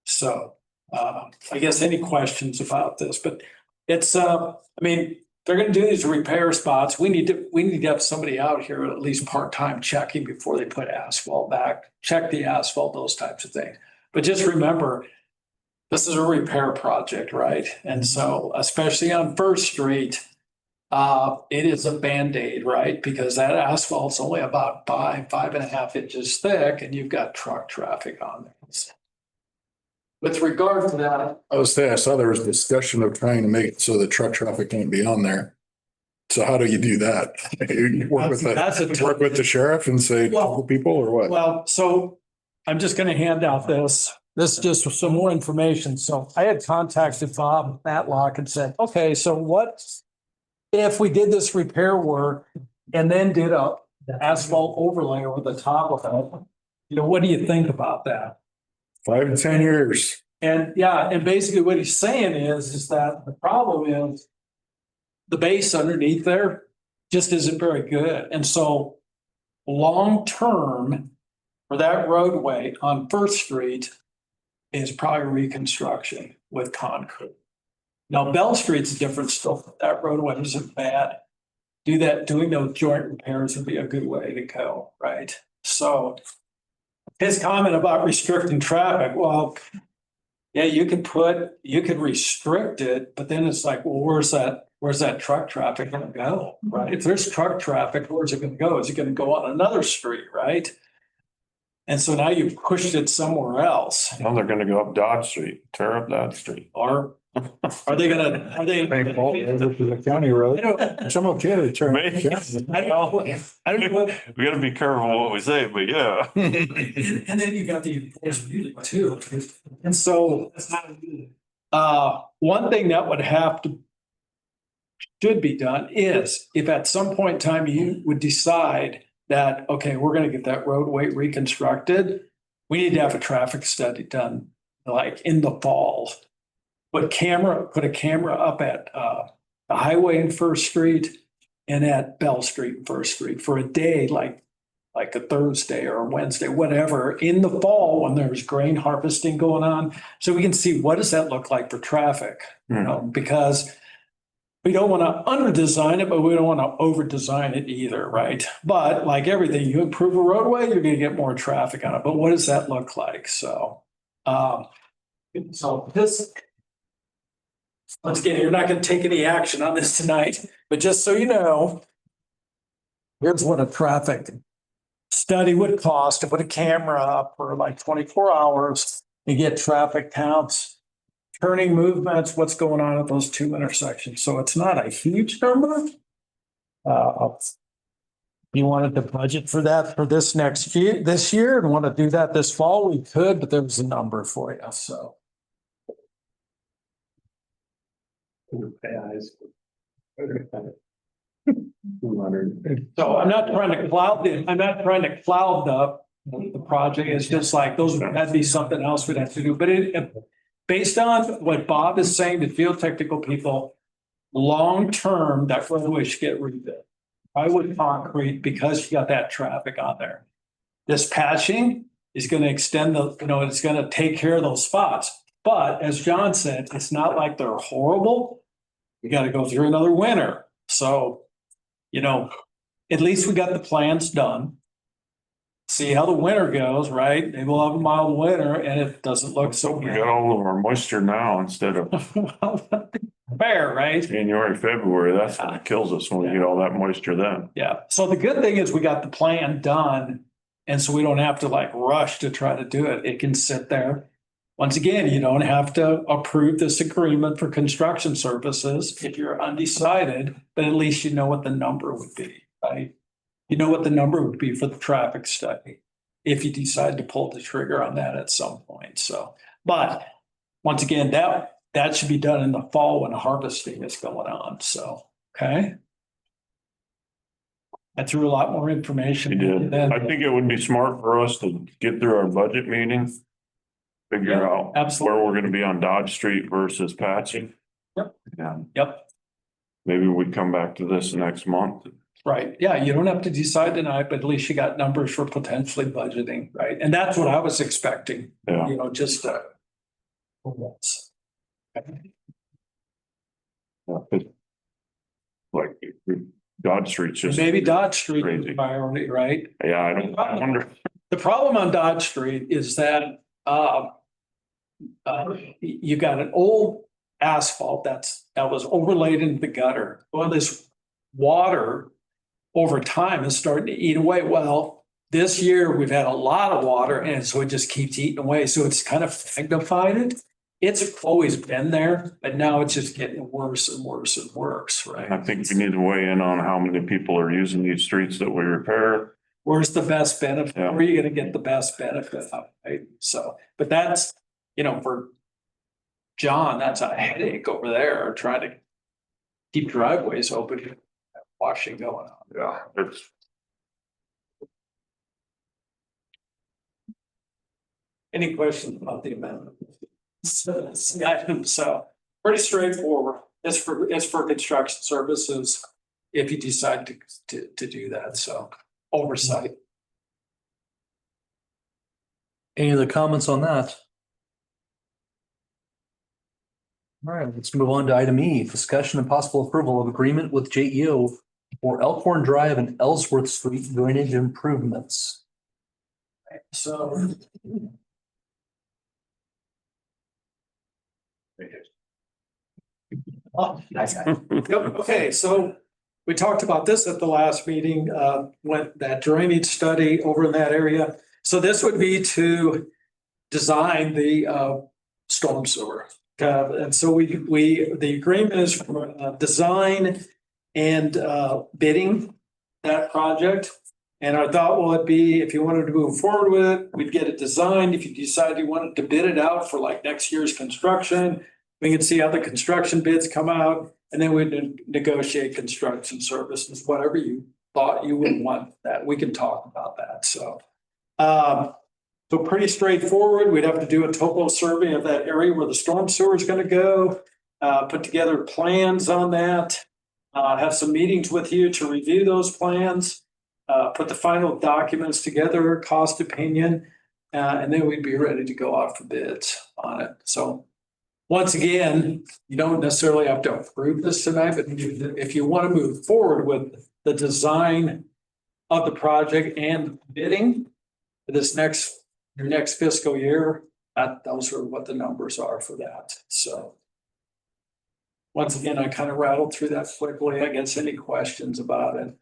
So I guess any questions about this, but it's I mean, they're going to do these repair spots. We need to have somebody out here at least part-time checking before they put asphalt back, check the asphalt, those types of things. But just remember, this is a repair project, right? And so especially on First Street, it is a Band-Aid, right? Because that asphalt's only about 5.5 inches thick and you've got truck traffic on there. With regard to that. I saw there was discussion of trying to make it so the truck traffic can't be on there. So how do you do that? You work with the sheriff and say, tell people or what? Well, so I'm just going to hand out this. This is just some more information. So I had contacted Bob Matlock and said, okay, so what if we did this repair work and then did the asphalt overlay over the top of it? You know, what do you think about that? 5 to 10 years. And yeah, and basically what he's saying is that the problem is the base underneath there just isn't very good. And so long-term for that roadway on First Street is probably reconstruction with concrete. Now Bell Street's a different story. That roadway isn't bad. Doing those joint repairs would be a good way to go, right? So his comment about restricting traffic, well, yeah, you could restrict it, but then it's like, well, where's that truck traffic gonna go, right? If there's truck traffic, where's it gonna go? Is it gonna go on another street, right? And so now you've pushed it somewhere else. Now they're gonna go up Dodge Street, tear up Dodge Street. Or are they? Thank Paul, over to the county road. Some okay to turn. Maybe. I don't know. We gotta be careful what we say, but yeah. And then you got the enforcement too. And so, one thing that would should be done is if at some point in time you would decide that, okay, we're gonna get that roadway reconstructed, we need to have a traffic study done like in the fall. Put a camera up at the highway in First Street and at Bell Street and First Street for a day, like a Thursday or a Wednesday, whatever, in the fall when there's grain harvesting going on. So we can see what does that look like for traffic, you know, because we don't want to under-design it, but we don't want to over-design it either, right? But like everything, you improve a roadway, you're going to get more traffic on it. But what does that look like? So this. Once again, you're not going to take any action on this tonight, but just so you know, here's what a traffic study would cost to put a camera up for like 24 hours and get traffic counts, turning movements, what's going on at those two intersections. So it's not a huge number. You wanted to budget for that for this year and want to do that this fall, we could, but there was a number for you, so. So I'm not trying to cloud the project. It's just like that'd be something else we'd have to do. But based on what Bob is saying, the field technical people, long term, that roadway should get rebuilt. I would concrete because you got that traffic on there. This patching is going to extend it's going to take care of those spots. But as John said, it's not like they're horrible. You got to go through another winter. So, at least we got the plans done. See how the winter goes, right? Maybe we'll have a mild winter and it doesn't look so We bad. got all of our moisture now instead of Fair, right? January, February. That's when it kills us when we get all that moisture then. Yeah. So the good thing is we got the plan done. And so we don't have to like rush to try to do it. It can sit there. Once again, you don't have to approve this agreement for construction services if you're undecided, but at least you know what the number would be, right? You know what the number would be for the traffic study if you decide to pull the trigger on that at some point. So, but once again, that should be done in the fall when harvesting is going on. So, okay. I threw a lot more information. You did. I think it would be smart for us to get through our budget meeting. Figure out absolutely where we're gonna be on Dodge Street versus patching. Yep. Yeah. Yep. Maybe we come back to this next month. Right. Yeah. You don't have to decide tonight, but at least you got numbers for potentially budgeting. Right. And that's what I was expecting. Yeah. Just like Dodge Street's just. maybe Dodge Street is crazy. priority, right? Yeah, I wonder. The problem on Dodge Street is that you got an old asphalt that was overlaid into the gutter. Well, this water over time is starting to eat away. Well, this year we've had a lot of water and so it just keeps eating away. So it's kind of magnified it. It's always been there, but now it's just getting worse and worse and worse, right? I think we need to weigh in on how many people are using these streets that we repair. Where's the best benefit? Yeah. Where are you going to get the best benefit of, right? So, but that's, for John, that's a headache over there trying to keep driveways open, washing going on. Yeah, it's. Any questions about the amendment? the item, so pretty straightforward. It's for construction services if you decide to do that, so oversight. Any other comments on that? All right, let's move on to item E, discussion and possible approval of agreement with JEO for Elkhorn Drive and Ellsworth Street drainage improvements. So. Oh, nice guy. Yep, okay, so we talked about this at the last meeting, when that drainage study over in that area. So this would be to design the storm sewer. And so the agreement is for design and bidding that project. And our thought would be, if you wanted to move forward with it, we'd get it designed. If you decide you wanted to bid it out for like next year's construction, we can see how the construction bids come out, and then we'd negotiate construction services, whatever you thought you would want that. We can talk about that. So pretty straightforward. We'd have to do a topo survey of that area where the storm sewer is going to go, put together plans on that, have some meetings with you to review those plans, put the final documents together, cost opinion, and then we'd be ready to go out for bids on it. So once again, you don't necessarily have to approve this tonight, but if you want to move forward with the design of the project and bidding for your next fiscal year, those are what the numbers are for that. So once again, I kind of rattled through that quickly. I guess any questions about it?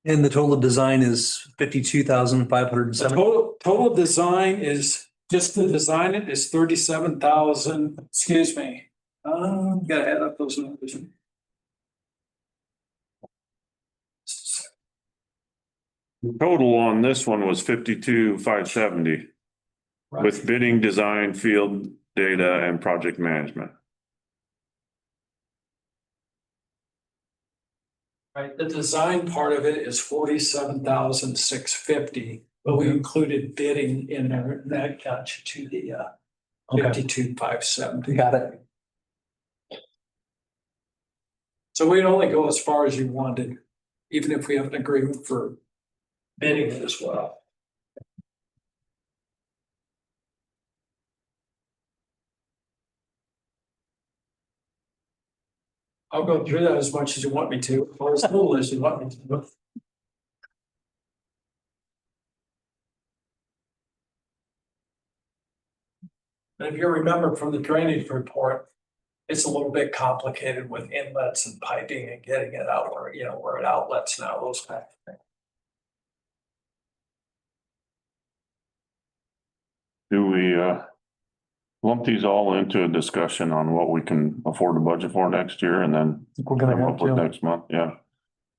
And the total design is 52,507. Total design is, just to design it is 37,000, excuse me. Gotta add up those numbers. Total on this one was 52,570 with bidding, design, field data, and project management. Right, the design part of it is 47,650, but we included bidding in there, and that got you to the 52,570. Got it. So we'd only go as far as you wanted, even if we have an agreement for bidding it as well. I'll go through that as much as you want me to, or as little as you want me to. But if you remember from the drainage report, it's a little bit complicated with inlets and piping and getting it out where, where it outlets now, those kind of things. Do we lump these all into a discussion on what we can afford to budget for next year and then We're gonna come have up with to. next month? Yeah.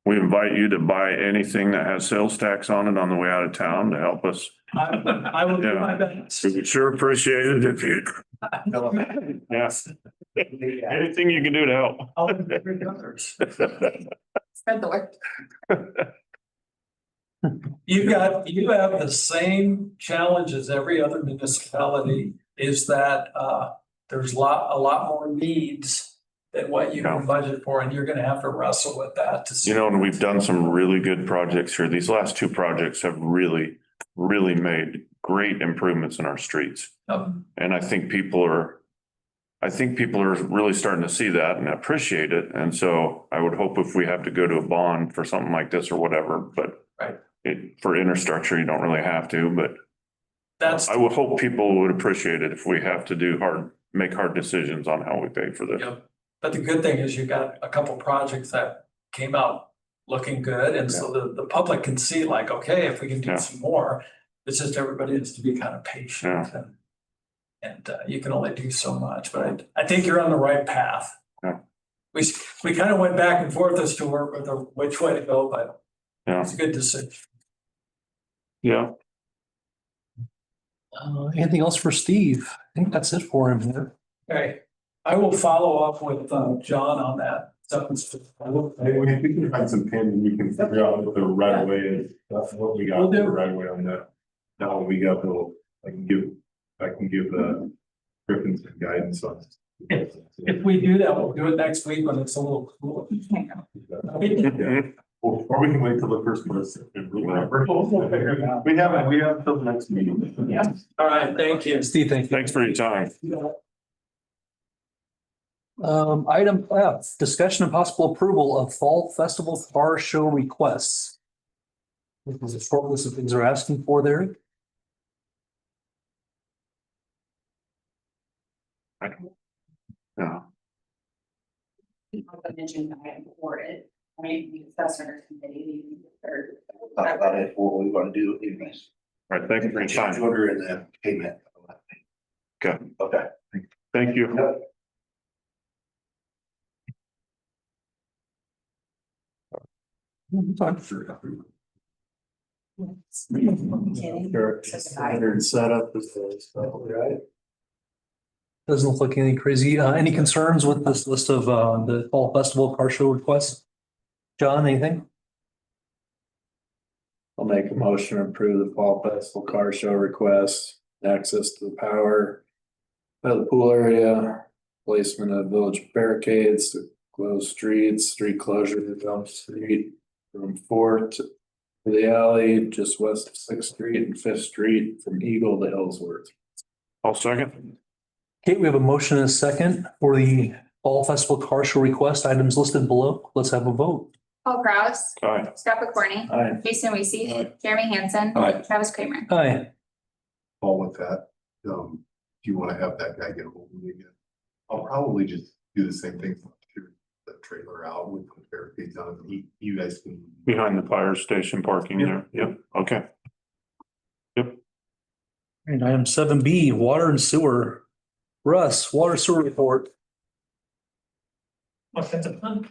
We invite you to buy anything that has sales tax on it on the way out of town to help us. I will do my best. We would sure appreciate it if you. Yes. Anything you can do to help. I'll do every others. Spread the word. You have the same challenge as every other municipality, is that there's a lot more needs than what you can budget for, and you're gonna have to wrestle with that to see. And we've done some really good projects here. These last two projects have really made great improvements in our streets. And I think people are really starting to see that and appreciate it. And so I would hope if we have to go to a bond for something like this or whatever, but for infrastructure, you don't really have to, but I would hope people would appreciate it if we have to make hard decisions on how we pay for this. Yep. But the good thing is you got a couple projects that came out looking good. And so the public can see like, okay, if we can do some more, it's just everybody has to be kind of patient. And you can only do so much, but I think you're on the right path. Yeah. We kind of went back and forth as to which way to go, but it's a good decision. Yeah. Anything else for Steve? I think that's it for him here. Okay, I will follow up with John on that. Hey, we can find some pins and we can figure out what the right of way is. That's what we got, We'll do. the right of way on that. Now we got the, I can give Griffin some guidance on. If we do that, we'll do it next week when it's a little cooler. Yeah. Or we can wait till the first one. We'll figure it out. We have till the next meeting. Yeah. All right, thank you. Steve, thank you. Thanks for your time. Item F, discussion and possible approval of Fall Festival car show requests. There's a short list of things they're asking for there. Yeah. Mentioned item for it. I mean, the assessor committee. Talk about it, what we want to do anyways. All right, thank you for your time. Order in the payment. Okay, Okay. thank you. Yep. Standard setup is the stuff, right? Doesn't look like any crazy, any concerns with this list of, the Fall Festival car show requests? John, anything? I'll make a motion to approve the Fall Festival car show request, access to the power. By the pool area, placement of village barricades to close streets, street closure to Dump Street. From Fourth to the alley, just west of Sixth Street and Fifth Street from Eagle to Ellsworth. I'll second. Okay, we have a motion and a second for the Fall Festival car show request items listed below. Let's have a vote. Paul Kraus, Aye. Scott McCorney, Aye. Jason Aye. Weasey, Jeremy Hansen, Aye. Travis Kramer. Aye. Paul, with that, do you want to have that guy get a hold of me again? I'll probably just do the same thing. Clear the trailer out with the barricades on it. You guys can. Behind the fire station parking there. Yep, okay. And item 7B, water and sewer. Russ, water sewer report. All kinds of fun.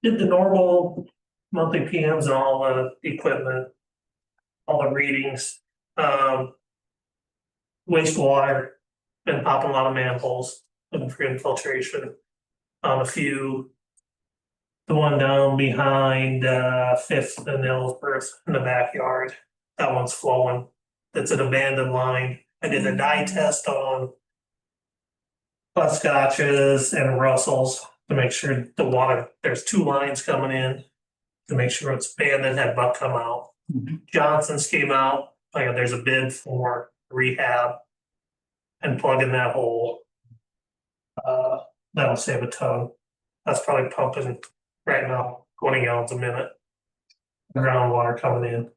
Did the normal monthly PMs and all the equipment, all the readings. Wastewater, been popping a lot of manholes, looking for infiltration. A few. The one down behind Fifth and Ellsworth in the backyard, that one's flowing. It's an abandoned line. I did a dye test on Butterscotches and Russells to make sure the water, there's two lines coming in to make sure it's abandoned, had buck come out. Johnson's came out, like there's a bid for rehab and plugging that hole. That'll save a ton. That's probably pumping right now 20 gallons a minute. Groundwater coming in.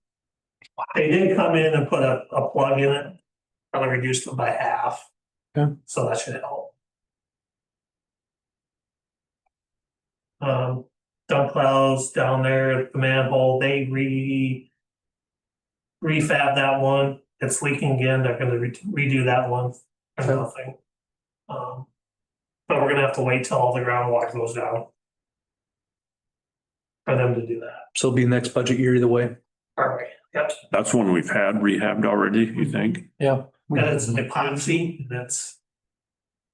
They did come in and put a plug in it. Probably reduced it by half. Okay. So that should help. Dump plows down there at the manhole, they refab that one. It's leaking again. They're gonna redo that one or nothing. But we're gonna have to wait till all the groundwater goes down for them to do that. So it'll be next budget year either way. All right, yep. That's one we've had rehabbed already, you think? Yeah. And it's epoxy, and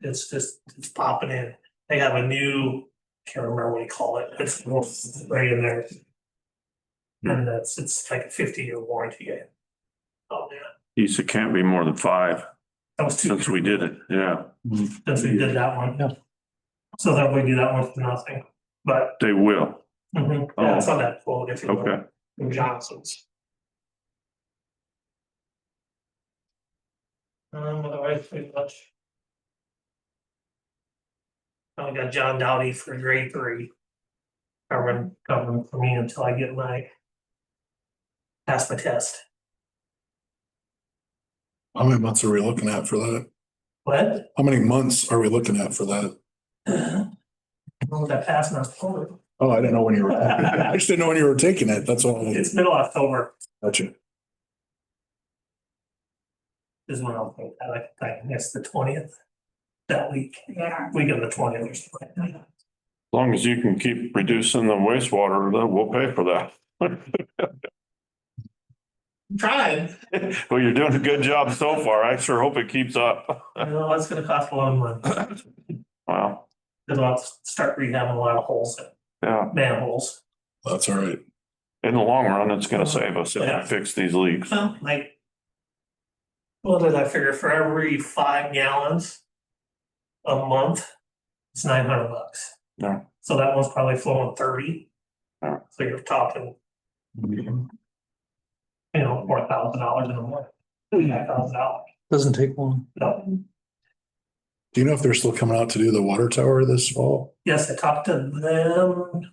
it's popping in. They have a new, can't remember what you call it, it's right in there. And it's like a 50-year warranty. Oh, yeah, He said can't be more than 5 that was since we did it, yeah. Since we did that one. Yeah. So that we do that one for nothing, but, They will, yeah, it's on that quote if you look, okay. from Johnson's. Otherwise, pretty much. I got John Dowdy for grade 3. Covering for me until I get pass my test. How many months are we looking at for that? What? How many months are we looking at for that? Well, that passed in October. Oh, I didn't know when you were, I just didn't know when you were taking it. That's all. It's middle October Gotcha. is when I'll take that. I guess the 20th. That week, Yeah. week of the 20th or something like that. As long as you can keep reducing the wastewater, then we'll pay for that. I'm trying. Well, you're doing a good job so far. I sure hope it keeps up. I know that's gonna cost a lot of money. Wow, Cause I'll have to start rehabbing a lot of holes, yeah. manholes. That's all right. In the long run, it's gonna save us if we fix these leaks. Well, like What did I figure? For every 5 gallons a month, it's $900. No. So that one's probably flowing 30. Oh. So you're talking, $4,000 in a month, $5,000. Doesn't take long. No. Do you know if they're still coming out to do the water tower this fall? Yes, I talked to them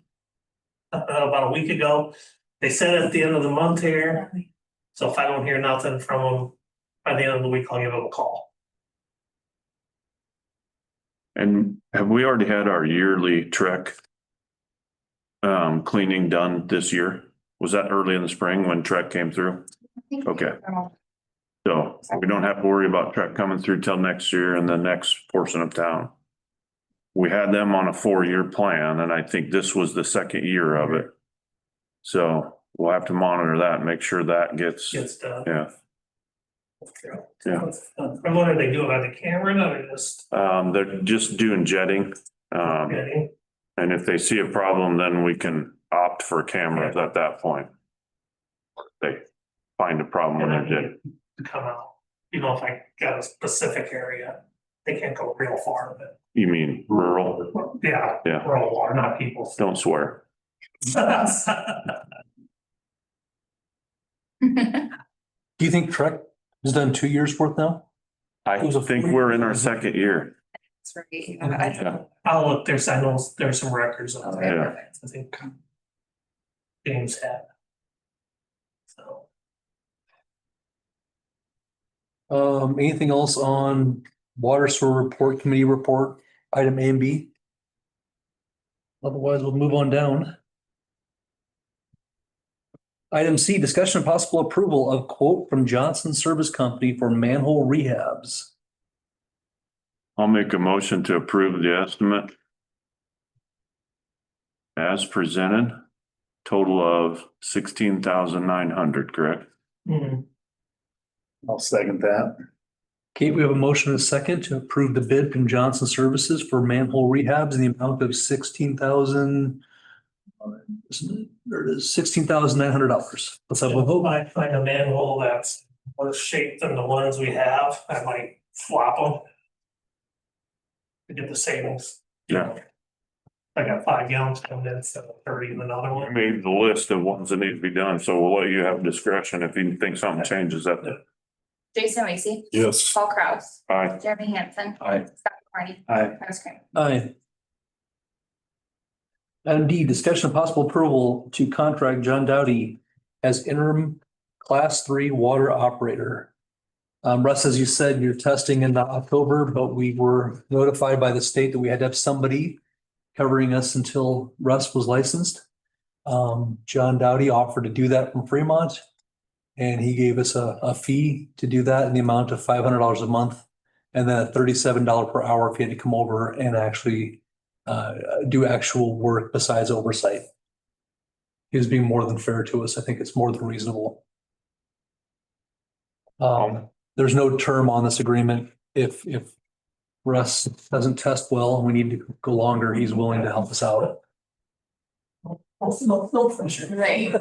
about a week ago. They said at the end of the month here. So if I don't hear nothing from them by the end of the week, I'll give them a call. And have we already had our yearly Trek cleaning done this year? Was that early in the spring when Trek came through? Okay. So we don't have to worry about Trek coming through till next year and the next portion of town. We had them on a 4-year plan, and I think this was the second year of it. So we'll have to monitor that, make sure that gets Done. yeah. Yeah. And what are they doing? Are they camera or just? They're just doing jetting. Getting? And if they see a problem, then we can opt for cameras at that point. They find a problem when And I they're jetting. need to come out, if I got a specific area, they can't go real far, but You mean rural? yeah. Yeah. Rural water, not people. Don't swear. Do you think Trek has done 2 years worth now? I think we're in our second year. That's right. I don't know. I'll look, I know there's some records on Okay, there, Yeah. perfect. I think. James had. So. Anything else on water sewer report, committee report, item A and B? Otherwise, we'll move on down. Item C, discussion of possible approval of quote from Johnson Service Company for manhole rehabs. I'll make a motion to approve the estimate as presented, total of 16,900, correct? Mhm. I'll second that. Okay, we have a motion and a second to approve the bid from Johnson Services for manhole rehabs in the amount of $16,000. There it is, $16,900. Let's have a If vote. I find a manhole that's worse shaped than the ones we have, I might swap them. To get the savings. Yeah. I got 5 gallons coming in instead of 30 in another I one. made the list of ones that need to be done, so we'll let you have discretion if you think something changes that. Jason Lacy, Yes. Paul Kraus, Aye. Jeremy Hansen. Aye. Scott Carney. Aye. Travis Kramer. Aye. Item D, discussion of possible approval to contract John Dowdy as interim class 3 water operator. Russ, as you said, you're testing in October, but we were notified by the state that we had to have somebody covering us until Russ was licensed. John Dowdy offered to do that from Fremont. And he gave us a fee to do that in the amount of $500 a month. And then a $37 per hour if he had to come over and actually do actual work besides oversight. He was being more than fair to us. I think it's more than reasonable. There's no term on this agreement. If Russ doesn't test well and we need to go longer, he's willing to help us out. No pressure. Right.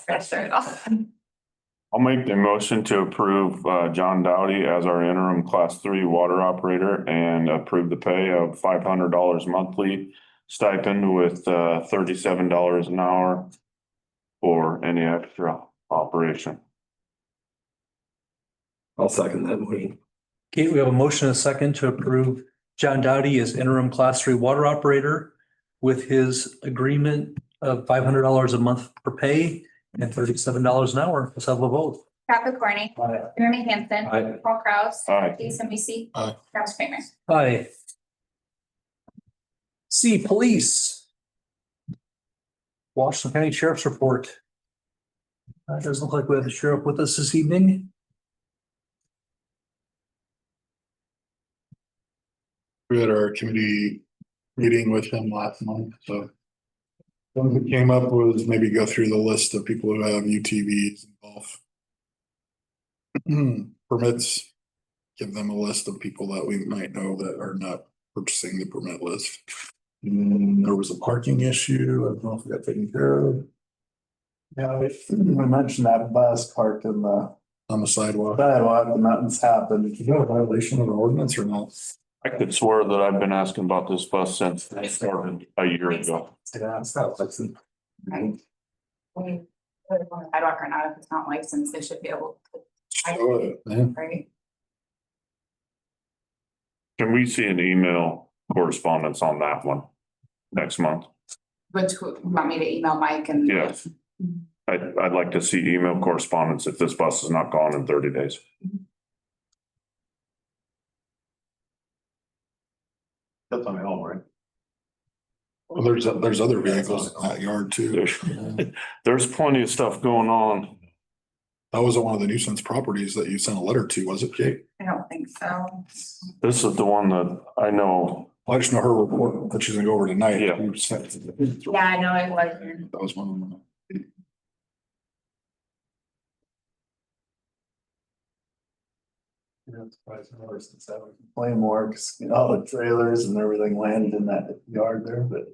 Pressure at all. I'll make the motion to approve John Dowdy as our interim class 3 water operator and approve the pay of $500 monthly stipend with $37 an hour for any extra operation. I'll second that motion. Okay, we have a motion and a second to approve John Dowdy as interim class 3 water operator with his agreement of $500 a month for pay and $37 an hour. Let's have a vote. Travis Carney. Aye. Jeremy Hansen. Aye. Paul Kraus. Aye. Jason Lacy. Aye. Travis Kramer. Aye. C, police. Washington County Sheriff's Report. It doesn't look like we have the sheriff with us this evening. We had our committee meeting with him last month, so. One that came up was maybe go through the list of people who have UTVs and golf permits. Give them a list of people that we might know that are not purchasing the permit list. And there was a parking issue. I don't know if we got taken care of. Yeah, we mentioned that bus parked in the on the sidewalk. Sidewalk, and nothing's happened. Is that a violation of the ordinance or not? I could swear that I've been asking about this bus since I started a year ago. Yeah, it's not licensed. Right. We put it on the sidewalk or not, if it's not licensed, they should be able to, Show it, yeah. right? Can we see an email correspondence on that one next month? But you want me to email Mike and? Yes. I'd like to see email correspondence if this bus is not gone in 30 days. That's on Elm, right? Well, there's other vehicles in that yard too. There's plenty of stuff going on. That wasn't one of the nuisance properties that you sent a letter to, was it, Kate? I don't think so. This is the one that I know. I just know her report that she's gonna go over tonight. Yeah. You sent it. Yeah, I know it wasn't. That was one of them. Play more, cause all the trailers and everything landed in that yard there, but.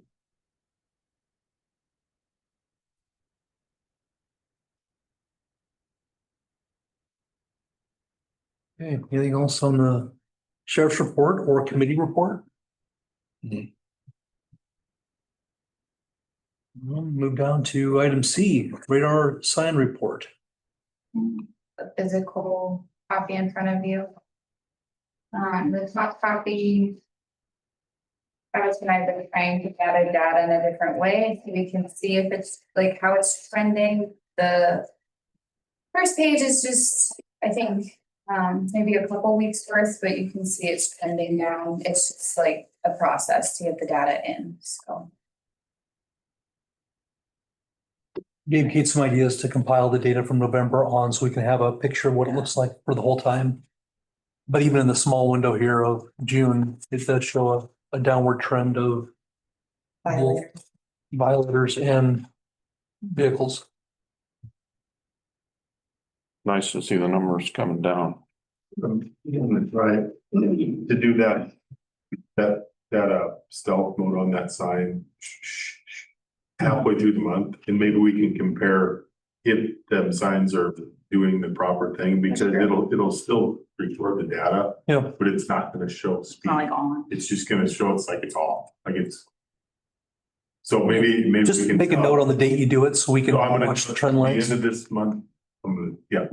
Okay, anything else on the sheriff's report or committee report? We'll move down to item C, radar sign report. A physical copy in front of you. The top copy. Travis and I have been trying to gather data in a different way, so we can see if it's like how it's trending. The first page is just, I think, maybe a couple weeks worth, but you can see it's trending down. It's just like a process to get the data in, so. Gave Kate some ideas to compile the data from November on so we can have a picture of what it looks like for the whole time. But even in the small window here of June, it does show a downward trend of violators and vehicles. Nice to see the numbers coming down. Right, to do that stealth mode on that sign. Halfway through the month, and maybe we can compare if them signs are doing the proper thing, because it'll still record the data. Yeah. But it's not gonna show speed. Not like on. It's just gonna show it's like it's off, like it's. So maybe Just we can make a note on the date you do it so we can So I'm gonna, watch the at trend the lines. end of this month, I'm gonna, yeah,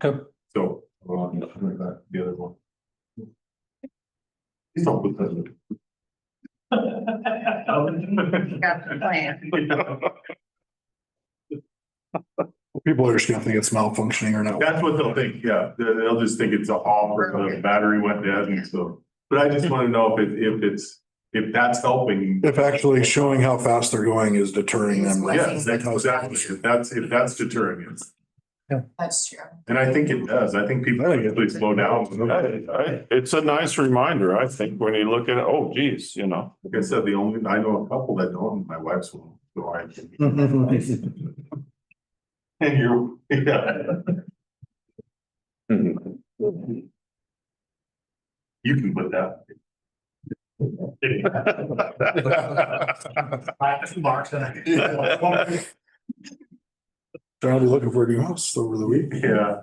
Okay. so, the other one. Stop with that. Got the plan. People are just gonna think it's malfunctioning or not. That's what they'll think, yeah, they'll just think it's a off or the battery went dead and so, but I just wanna know if that's helping. If actually showing how fast they're going is deterring them. Yes, that's exactly, if that's deterring it, That's true. and I think it does, I think people actually slow down. It's a nice reminder, I think, when you look at it, oh geez, you know. Like I said, I know a couple that don't, my wife's one, so I. And you're, yeah. You can put that. Trying to be looking for a new house over the week. Yeah,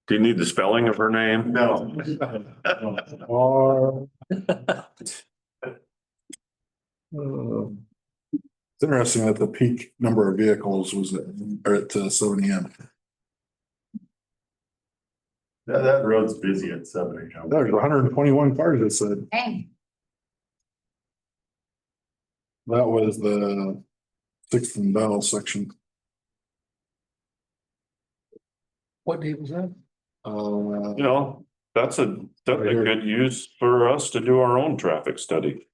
Do you need the spelling of her name? no. It's interesting that the peak number of vehicles was at 7 AM. That road's busy at 7 AM. There's 121 cars, it said. Dang. That was the Sixth and Bell section. What date was that? You know, that's a good use for us to do our own traffic study.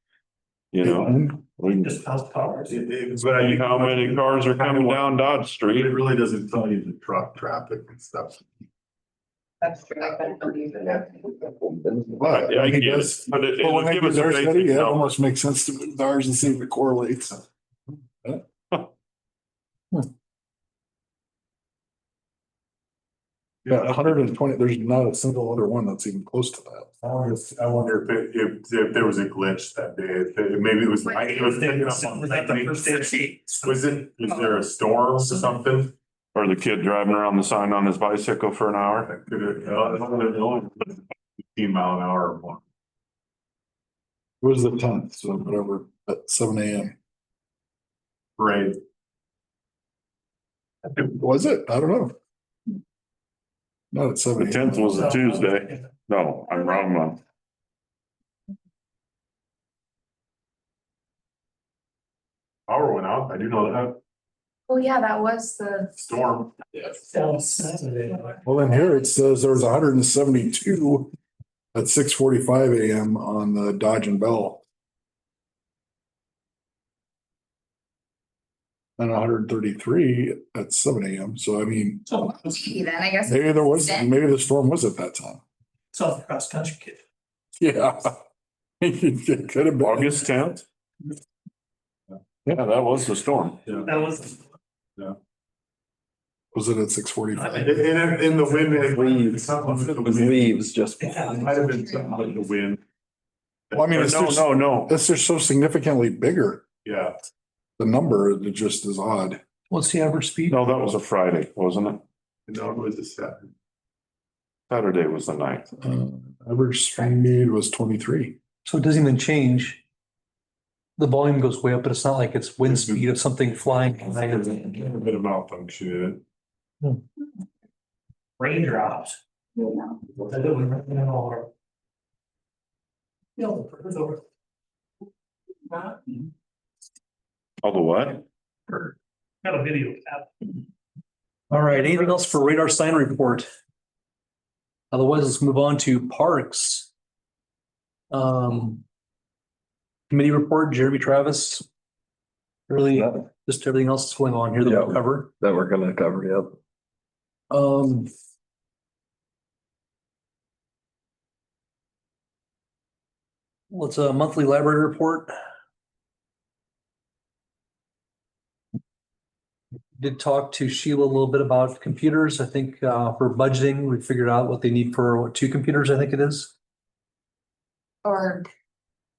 You know, we can just But I see think how many cars are coming down Dodge It Street. really doesn't tell you the truck traffic and stuff. That's true. I couldn't believe it. But I get it, but But it'll when they give do us a their basic study, it number. almost makes sense to move ours and see if it correlates. Yeah, 120, there's not a single other one that's even close to that. I wonder if there was a glitch that day, maybe it was. It was picking up on Was that the first day of eight? Was there a storm or something? Or the kid driving around the sign on his bicycle for an hour. That could have, only 15 mile an hour or more. It was the 10th, so whatever, at 7 AM. Right. Was it? I don't know. Not at 7 The AM. 10th was a Tuesday. No, I'm wrong month. Power went out. I do know that. Oh, yeah, that was the. Storm. Well, then here it says there was 172 at 6:45 AM on the Dodge and Bell. And 133 at 7 AM. So I mean, Gee, then I guess. maybe maybe the storm was at that time. It's off the cross country kid. Yeah. It could have been. August 10th? Yeah, that was the storm. That was. Was it at 6:45? In the wind. It was leaves just. Might have been something like the wind. Well, I mean, it's just, No. it's just so significantly bigger. Yeah. The number, it just is odd. What's the average speed? No, that was a Friday, wasn't it? No, it was a Saturday. Saturday was the 9th. Average speed was 23. So it doesn't even change. The volume goes way up, but it's not like it's wind speed of something flying. A bit of malfunction. Raindrops. Oh, the what? Got a video. All right, anything else for radar sign report? Otherwise, let's move on to parks. Committee report, Jeremy Travis. Really, just everything else that's going on here that we'll cover. That we're gonna cover, yep. What's a monthly library report? Did talk to Sheila a little bit about computers. I think for budgeting, we figured out what they need for 2 computers, I think it is. Or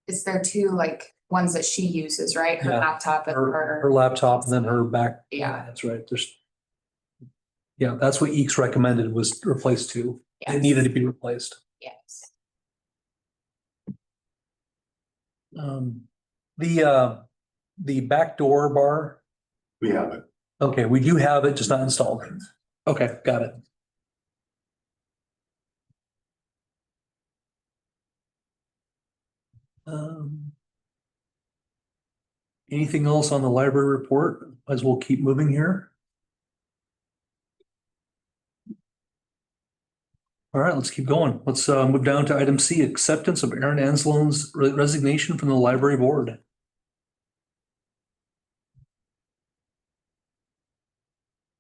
is there 2 like ones that she uses, right? Her Yeah. laptop and Her her. laptop and then her back. Yeah. That's right. Yeah, that's what Eeks recommended was replace 2. It Yes. needed to be replaced. Yes. The back door bar. We have it. Okay, we do have it, just not installed. Okay, got it. Anything else on the library report? As we'll keep moving here. All right, let's keep going. Let's move down to item C, acceptance of Aaron Anslone's resignation from the library board.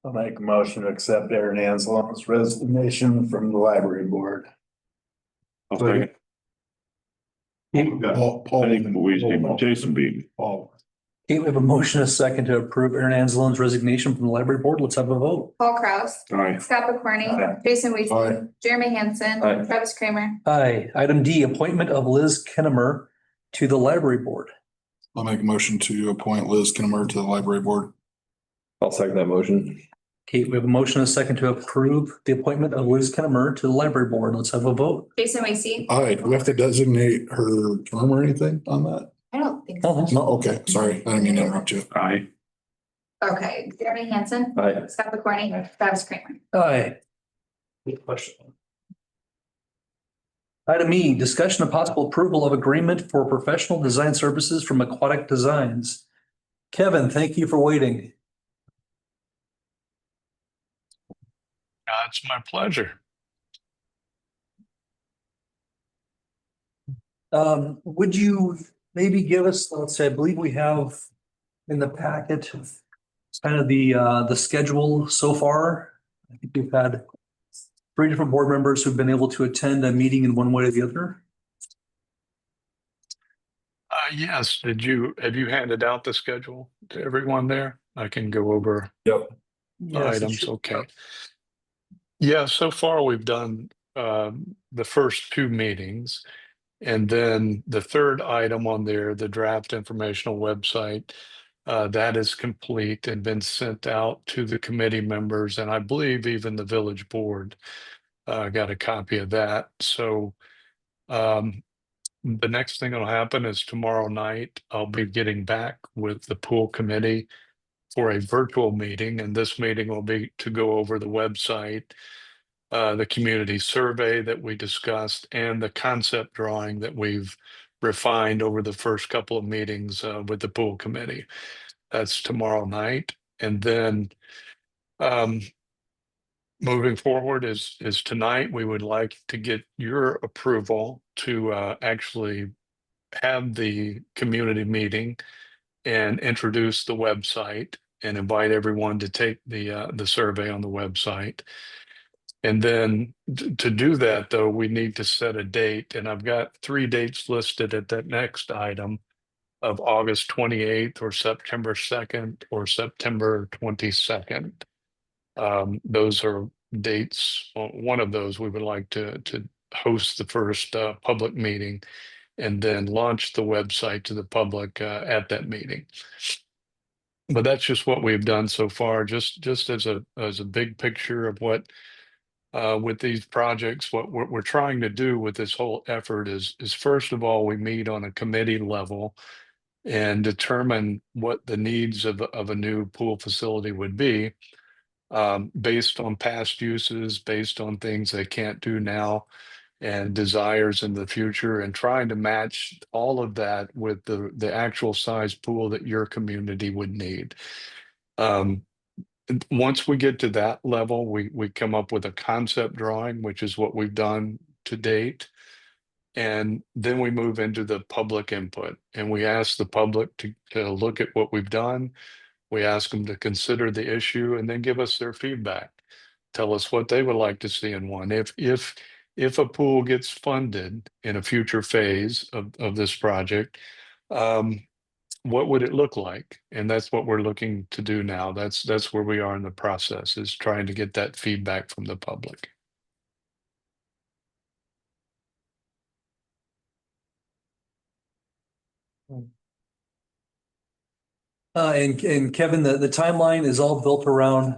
I'll make a motion to accept Aaron Anslone's resignation from the library board. I'll take it. Paul, I think we Jason beat. Paul. Okay, we have a motion, a second to approve Aaron Anslone's resignation from the library board. Let's have a vote. Paul Kraus. Aye. Scott McCorney. Aye. Jason Aye. Weasel. Jeremy Hansen. Aye. Travis Kramer. Aye. Item D, appointment of Liz Kennemer to the library board. I'll make a motion to appoint Liz Kinnemer to the library board. I'll second that motion. Okay, we have a motion, a second to approve the appointment of Liz Kennemer to the library board. Let's have a vote. Jason Weasel. Aye, do we have to designate her term or anything on that? I don't think Oh, so. No, okay, sorry, I didn't mean to interrupt you. Aye. Okay, Jeremy Hansen. Aye. Scott McCorney. Travis Kramer. Aye. Good question. Item E, discussion of possible approval of agreement for professional design services from Aquatic Designs. Kevin, thank you for waiting. It's my pleasure. Would you maybe give us, let's say, I believe we have in the packet kind of the schedule so far. I think we've had 3 different board members who've been able to attend a meeting in one way or the other. Yes, have you handed out the schedule to everyone there? I can go over Yep. the items, okay. Yeah, so far we've done the first 2 meetings. And then the third item on there, the draft informational website, That is complete and been sent out to the committee members, and I believe even the village board got a copy of that. So the next thing that'll happen is tomorrow night, I'll be getting back with the pool committee for a virtual meeting, and this meeting will be to go over the website, the community survey that we discussed, and the concept drawing that we've refined over the first couple of meetings with the pool committee. That's tomorrow night. And then moving forward is tonight, we would like to get your approval to actually have the community meeting and introduce the website and invite everyone to take the survey on the website. And then to do that, though, we need to set a date, and I've got 3 dates listed at that next item of August 28th or September 2nd or September 22nd. Those are dates. One of those we would like to host the first public meeting and then launch the website to the public at that meeting. But that's just what we've done so far, just as a big picture of what with these projects, what we're trying to do with this whole effort is first of all, we meet on a committee level and determine what the needs of a new pool facility would be, based on past uses, based on things they can't do now, and desires in the future, and trying to match all of that with the actual size pool that your community would need. Once we get to that level, we come up with a concept drawing, which is what we've done to date. And then we move into the public input, and we ask the public to look at what we've done. We ask them to consider the issue and then give us their feedback. Tell us what they would like to see in one. If a pool gets funded in a future phase of this project, what would it look like? And that's what we're looking to do now. That's where we are in the process, is trying to get that feedback from the public. And Kevin, the timeline is all built around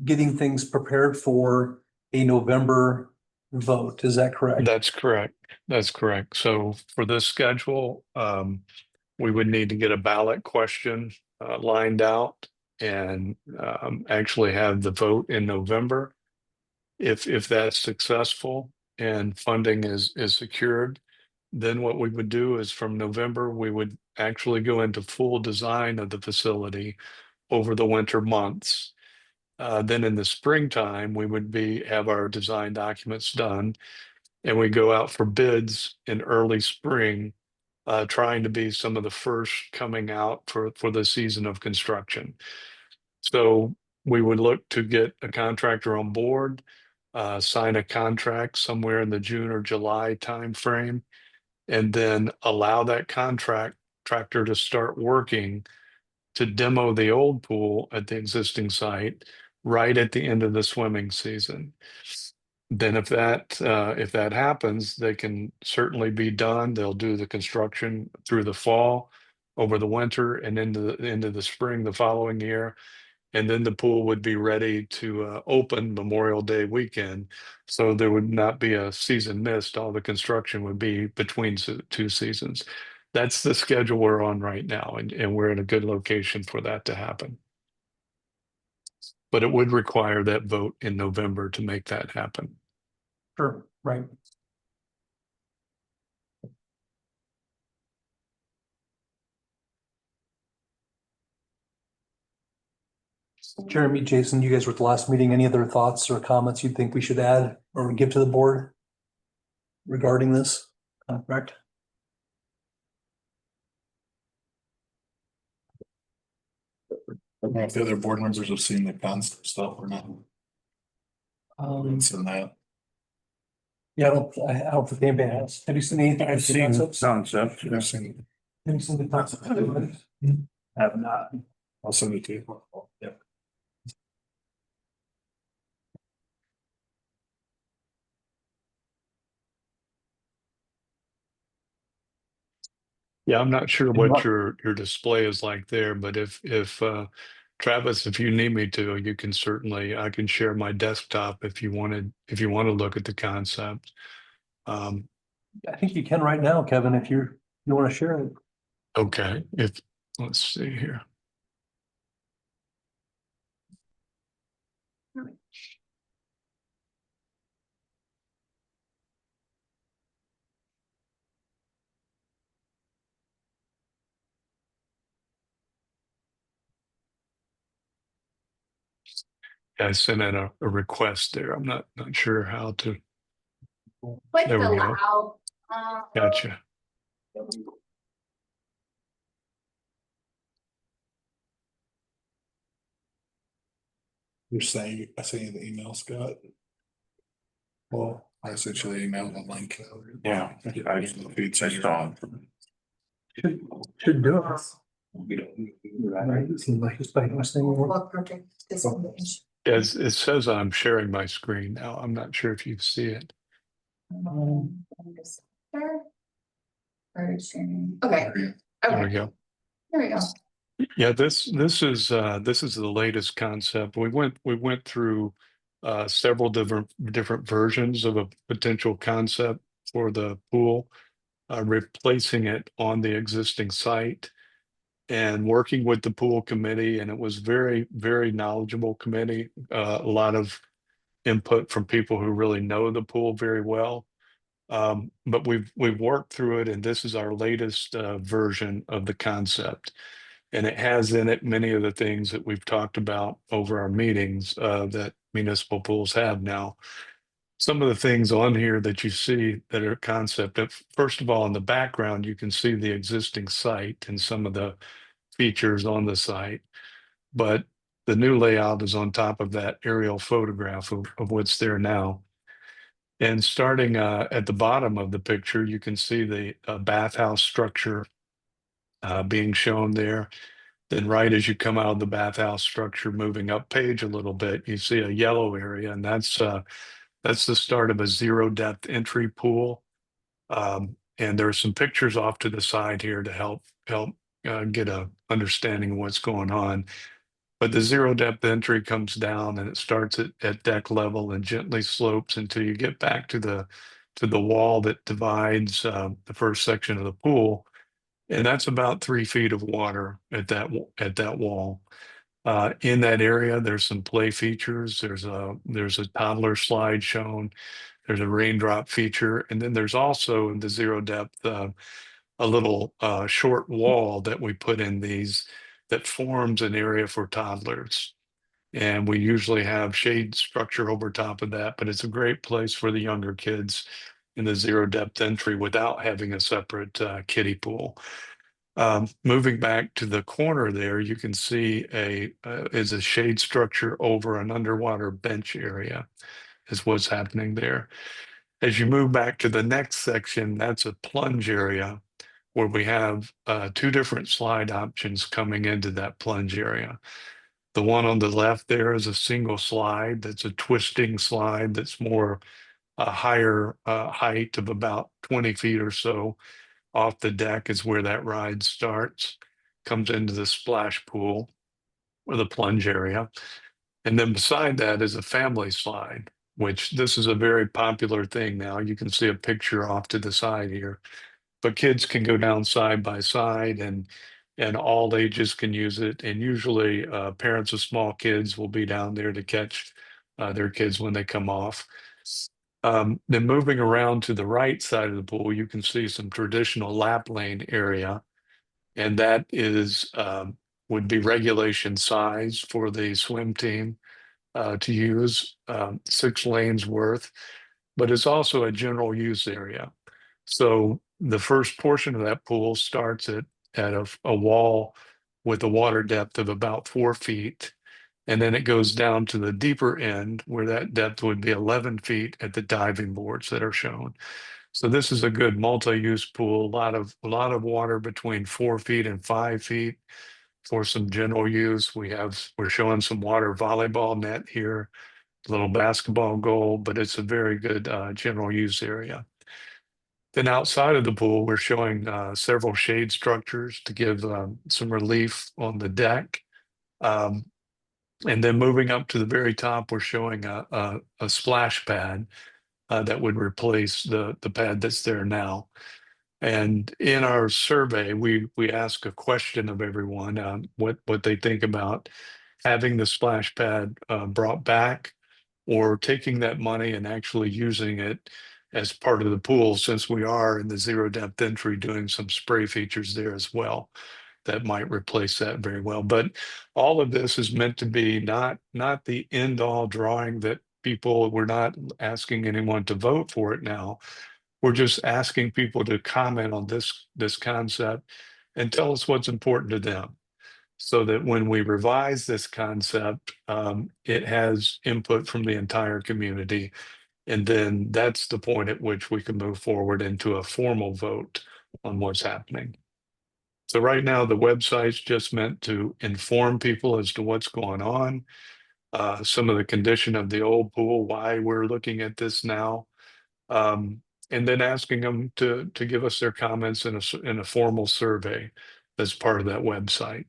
getting things prepared for a November vote. Is that correct? That's correct. That's correct. So for this schedule, we would need to get a ballot question lined out and actually have the vote in November. If that's successful and funding is secured, then what we would do is from November, we would actually go into full design of the facility over the winter months. Then in the springtime, we would have our design documents done, and we go out for bids in early spring, trying to be some of the first coming out for the season of construction. So we would look to get a contractor on board, sign a contract somewhere in the June or July timeframe, and then allow that contractor to start working to demo the old pool at the existing site right at the end of the swimming season. Then if that happens, they can certainly be done. They'll do the construction through the fall, over the winter, and into the spring the following year. And then the pool would be ready to open Memorial Day weekend. So there would not be a season missed. All the construction would be between two seasons. That's the schedule we're on right now, and we're in a good location for that to happen. But it would require that vote in November to make that happen. Sure, right. Jeremy, Jason, you guys were at the last meeting. Any other thoughts or comments you think we should add or give to the board regarding this contract? I don't know if the other board members have seen the concept stuff or not. Seen that. Yeah, I don't think anybody has. Have you seen anything? I've seen concepts? concept. I've seen, Have you seen the concept? Have not. I'll send it to you. Yeah. Yeah, I'm not sure what your display is like there, but if Travis, if you need me to, you can certainly, I can share my desktop if you want to look at the concept. I think you can right now, Kevin, if you want to share it. Okay, let's see here. I sent in a request there. I'm not sure how to. Click There we go. allow. Gotcha. You're saying, I sent you the email, Scott. Well, I sent you the email, the link. Yeah, I saw. Should do it. Right, it seems like it's by What project is it? It says I'm sharing my screen now. I'm not sure if you see it. Sure. Or sharing. Okay, There we okay, go. there we go. Yeah, this is the latest concept. We went through several different versions of a potential concept for the pool, replacing it on the existing site and working with the pool committee. And it was very knowledgeable committee, a lot of input from people who really know the pool very well. But we've worked through it, and this is our latest version of the concept. And it has in it many of the things that we've talked about over our meetings that municipal pools have now. Some of the things on here that you see that are concept, first of all, in the background, you can see the existing site and some of the features on the site. But the new layout is on top of that aerial photograph of what's there now. And starting at the bottom of the picture, you can see the bathhouse structure being shown there. Then right as you come out of the bathhouse structure, moving up page a little bit, you see a yellow area, and that's the start of a zero depth entry pool. And there are some pictures off to the side here to help get a understanding of what's going on. But the zero depth entry comes down and it starts at deck level and gently slopes until you get back to the wall that divides the first section of the pool. And that's about 3 feet of water at that wall. In that area, there's some play features. There's a toddler slide shown. There's a raindrop feature, and then there's also in the zero depth a little short wall that we put in these that forms an area for toddlers. And we usually have shade structure over top of that, but it's a great place for the younger kids in the zero depth entry without having a separate kiddie pool. Moving back to the corner there, you can see is a shade structure over an underwater bench area is what's happening there. As you move back to the next section, that's a plunge area where we have two different slide options coming into that plunge area. The one on the left there is a single slide. That's a twisting slide that's more a higher height of about 20 feet or so off the deck is where that ride starts, comes into the splash pool or the plunge area. And then beside that is a family slide, which this is a very popular thing now. You can see a picture off to the side here, but kids can go down side by side and all ages can use it. And usually parents of small kids will be down there to catch their kids when they come off. Then moving around to the right side of the pool, you can see some traditional lap lane area. And that is would be regulation size for the swim team to use, 6 lanes worth, but it's also a general use area. So the first portion of that pool starts at a wall with a water depth of about 4 feet. And then it goes down to the deeper end where that depth would be 11 feet at the diving boards that are shown. So this is a good multi-use pool, a lot of water between 4 feet and 5 feet for some general use. We're showing some water volleyball net here, little basketball goal, but it's a very good general use area. Then outside of the pool, we're showing several shade structures to give some relief on the deck. And then moving up to the very top, we're showing a splash pad that would replace the pad that's there now. And in our survey, we ask a question of everyone, what they think about having the splash pad brought back, or taking that money and actually using it as part of the pool, since we are in the zero depth entry doing some spray features there as well that might replace that very well. But all of this is meant to be not the end all drawing that people, we're not asking anyone to vote for it now. We're just asking people to comment on this concept and tell us what's important to them, so that when we revise this concept, it has input from the entire community. And then that's the point at which we can move forward into a formal vote on what's happening. So right now, the website's just meant to inform people as to what's going on, some of the condition of the old pool, why we're looking at this now, and then asking them to give us their comments in a formal survey as part of that website.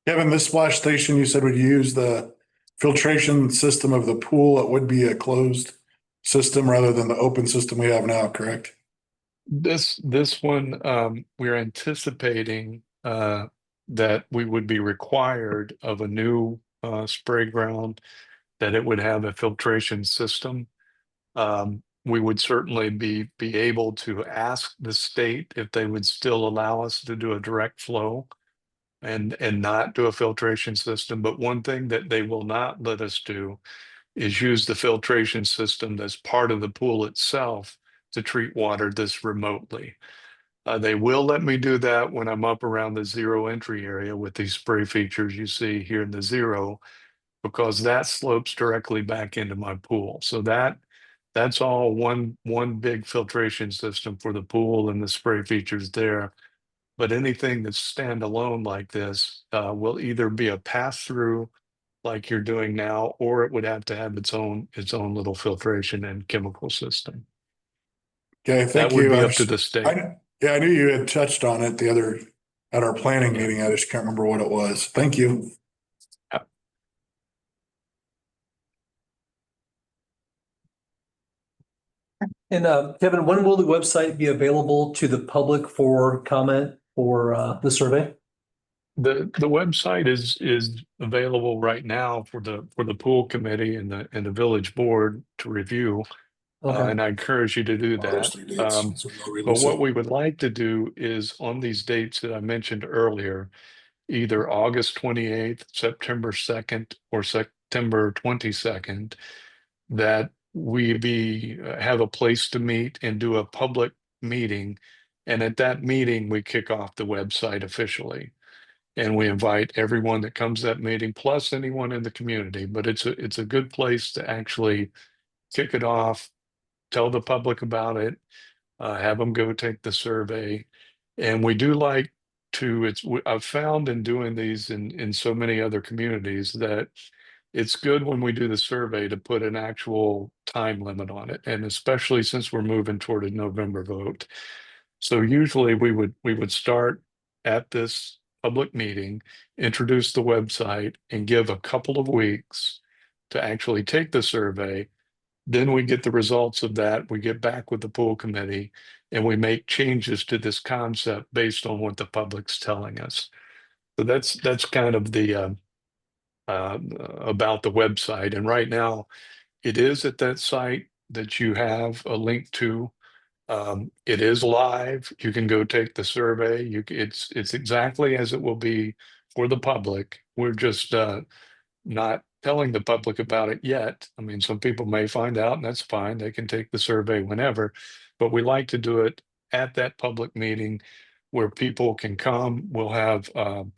Kevin, this splash station, you said would use the filtration system of the pool. It would be a closed system rather than the open system we have now, correct? This one, we're anticipating that we would be required of a new spray ground, that it would have a filtration system. We would certainly be able to ask the state if they would still allow us to do a direct flow and not do a filtration system. But one thing that they will not let us do is use the filtration system that's part of the pool itself to treat water this remotely. They will let me do that when I'm up around the zero entry area with these spray features you see here in the zero, because that slopes directly back into my pool. So that's all one big filtration system for the pool and the spray features there. But anything that's standalone like this will either be a pass-through like you're doing now, or it would have to have its own little filtration and chemical system. Okay, That thank would you. be up to the state. Yeah, I knew you had touched on it at our planning meeting. I just can't remember what it was. Thank you. And Kevin, when will the website be available to the public for comment for the survey? The website is available right now for the pool committee and the village board to review. Okay. And I encourage you to do Those that. 3 dates, so we'll But release what it. we would like to do is on these dates that I mentioned earlier, either August 28th, September 2nd, or September 22nd, that we have a place to meet and do a public meeting. And at that meeting, we kick off the website officially. And we invite everyone that comes to that meeting, plus anyone in the community. But it's a good place to actually kick it off, tell the public about it, have them go take the survey. And we do like to, I've found in doing these in so many other communities that it's good when we do the survey to put an actual time limit on it. And especially since we're moving toward a November vote. So usually we would start at this public meeting, introduce the website, and give a couple of weeks to actually take the survey. Then we get the results of that. We get back with the pool committee and we make changes to this concept based on what the public's telling us. So that's kind of the about the website. And right now it is at that site that you have a link to. It is live. You can go take the survey. It's exactly as it will be for the public. We're just not telling the public about it yet. I mean, some people may find out, and that's fine. They can take the survey whenever, but we like to do it at that public meeting where people can come. We'll have um,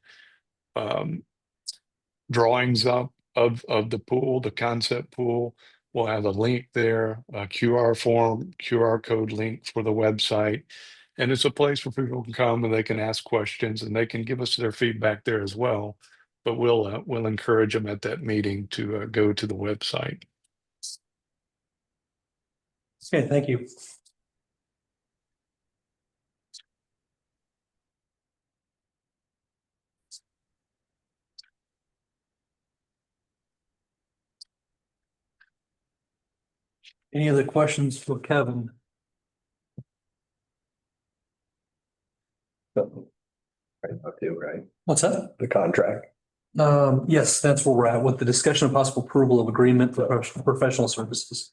drawings up of the pool, the concept pool. We'll have a link there, a QR code link for the website. And it's a place where people can come and they can ask questions and they can give us their feedback there as well. But we'll encourage them at that meeting to go to the website. Okay, thank you. Any other questions for Kevin? Right, up to, right, What's that? the contract. Yes, that's where we're at with the discussion of possible approval of agreement for professional services.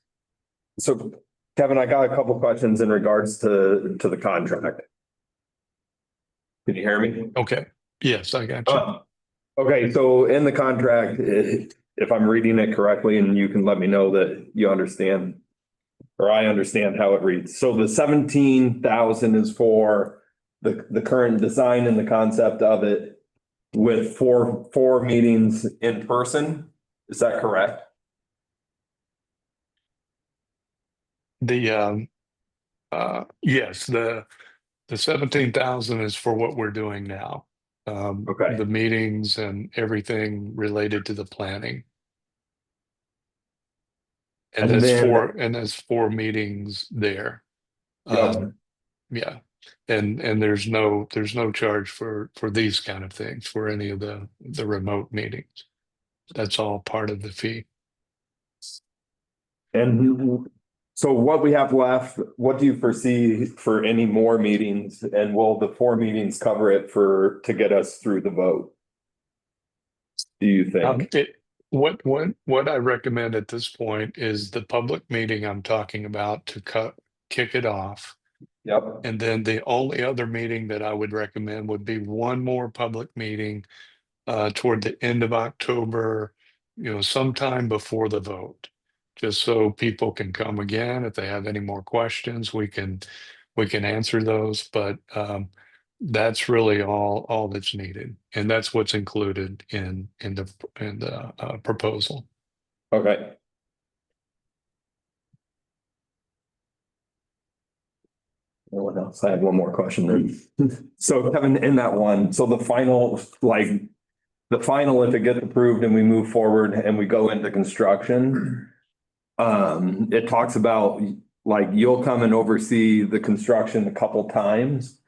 So Kevin, I got a couple questions in regards to the contract. Can you hear me? Okay, yes, I got you. Okay, so in the contract, if I'm reading it correctly, and you can let me know that you understand, or I understand how it reads. So the 17,000 is for the current design and the concept of it with four meetings in person. Is that correct? The yes, the 17,000 is for what we're doing now. Okay. The meetings and everything related to the planning. And And that's four meetings there. Yep. Yeah. And there's no charge for these kind of things, for any of the remote meetings. That's all part of the fee. And so what we have left, what do you foresee for any more meetings? And will the four meetings cover it to get us through the vote? Do you think? What I recommend at this point is the public meeting I'm talking about to kick it off. Yep. And then the only other meeting that I would recommend would be one more public meeting toward the end of October, sometime before the vote. Just so people can come again. If they have any more questions, we can answer those. But that's really all that's needed. And that's what's included in the proposal. Okay. No one else. I have one more question then. So Kevin, in that one, so the final, if it gets approved and we move forward and we go into construction, it talks about like you'll come and oversee the construction a couple times.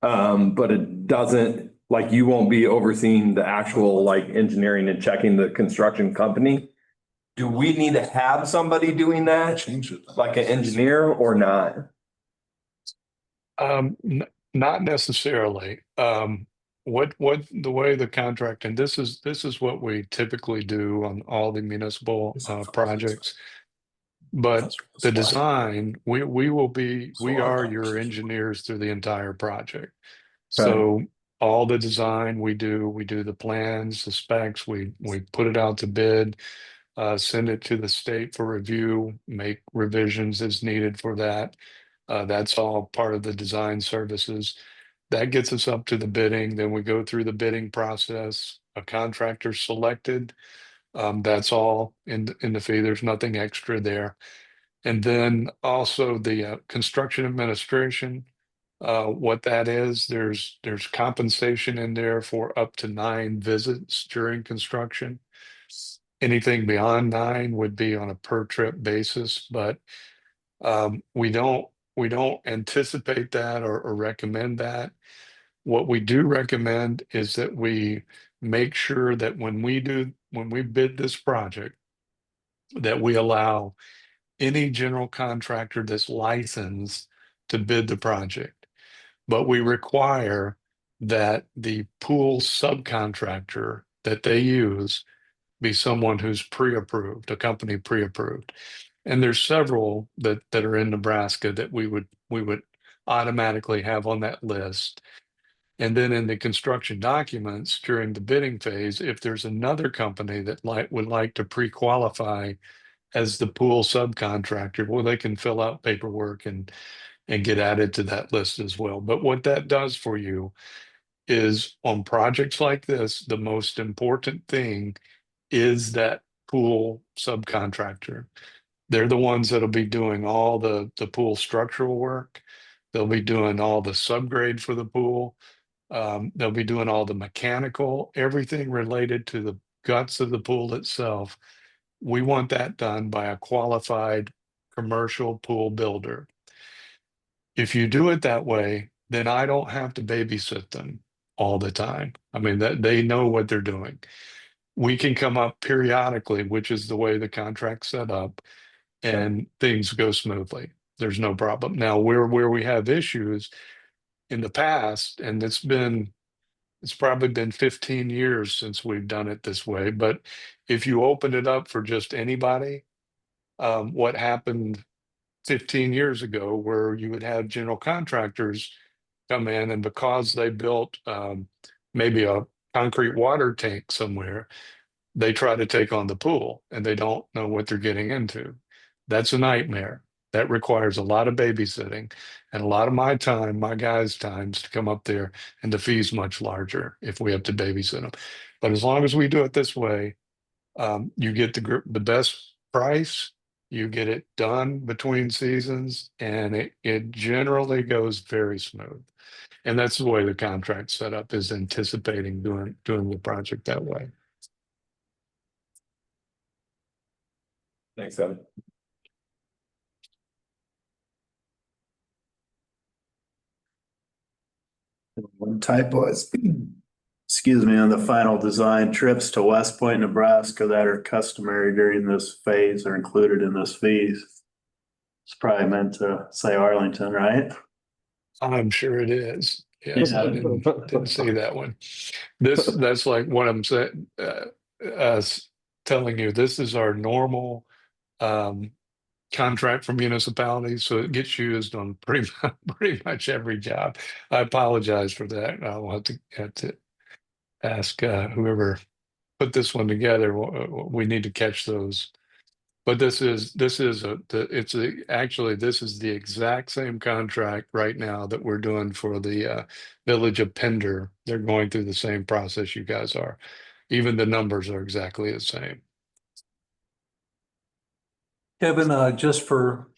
But it doesn't, like you won't be overseeing the actual like engineering and checking the construction company. Do we need to have somebody doing that, Change it. like an engineer or not? Not necessarily. What the way the contract, and this is what we typically do on all the municipal projects. But the design, we are your engineers through the entire project. So all the design we do the plans, the specs, we put it out to bid, send it to the state for review, make revisions as needed for that. That's all part of the design services. That gets us up to the bidding. Then we go through the bidding process. A contractor selected. That's all in the fee. There's nothing extra there. And then also the construction administration. What that is, there's compensation in there for up to 9 visits during construction. Anything beyond 9 would be on a per trip basis, but we don't anticipate that or recommend that. What we do recommend is that we make sure that when we bid this project, that we allow any general contractor that's licensed to bid the project. But we require that the pool subcontractor that they use be someone who's pre-approved, a company pre-approved. And there's several that are in Nebraska that we would automatically have on that list. And then in the construction documents during the bidding phase, if there's another company that would like to pre-qualify as the pool subcontractor, well, they can fill out paperwork and get added to that list as well. But what that does for you is on projects like this, the most important thing is that pool subcontractor. They're the ones that'll be doing all the pool structural work. They'll be doing all the subgrade for the pool. They'll be doing all the mechanical, everything related to the guts of the pool itself. We want that done by a qualified commercial pool builder. If you do it that way, then I don't have to babysit them all the time. I mean, that they know what they're doing. We can come up periodically, which is the way the contract's set up, and things go smoothly. There's no problem. Now, where we have issues in the past, and it's probably been 15 years since we've done it this way, but if you open it up for just anybody, what happened 15 years ago, where you would have general contractors come in, and because they built maybe a concrete water tank somewhere, they try to take on the pool and they don't know what they're getting into. That's a nightmare. That requires a lot of babysitting and a lot of my time, my guys' times to come up there, and the fee's much larger if we have to babysit them. But as long as we do it this way, you get the best price, you get it done between seasons, and it generally goes very smooth. And that's the way the contract's set up, is anticipating doing the project that way. Thanks, Evan. One typo is, excuse me, on the final design, trips to West Point, Nebraska that are customary during this phase are included in this fees. It's probably meant to say Arlington, right? I'm sure it is. Yes, Yeah. I didn't see that one. That's like what I'm saying, us telling you, this is our normal contract for municipalities, so it gets used on pretty much every job. I apologize for that. I'll have to ask whoever put this one together. We need to catch those. But actually, this is the exact same contract right now that we're doing for the Village of Pender. They're going through the same process you guys are. Even the numbers are exactly the same. Kevin, just for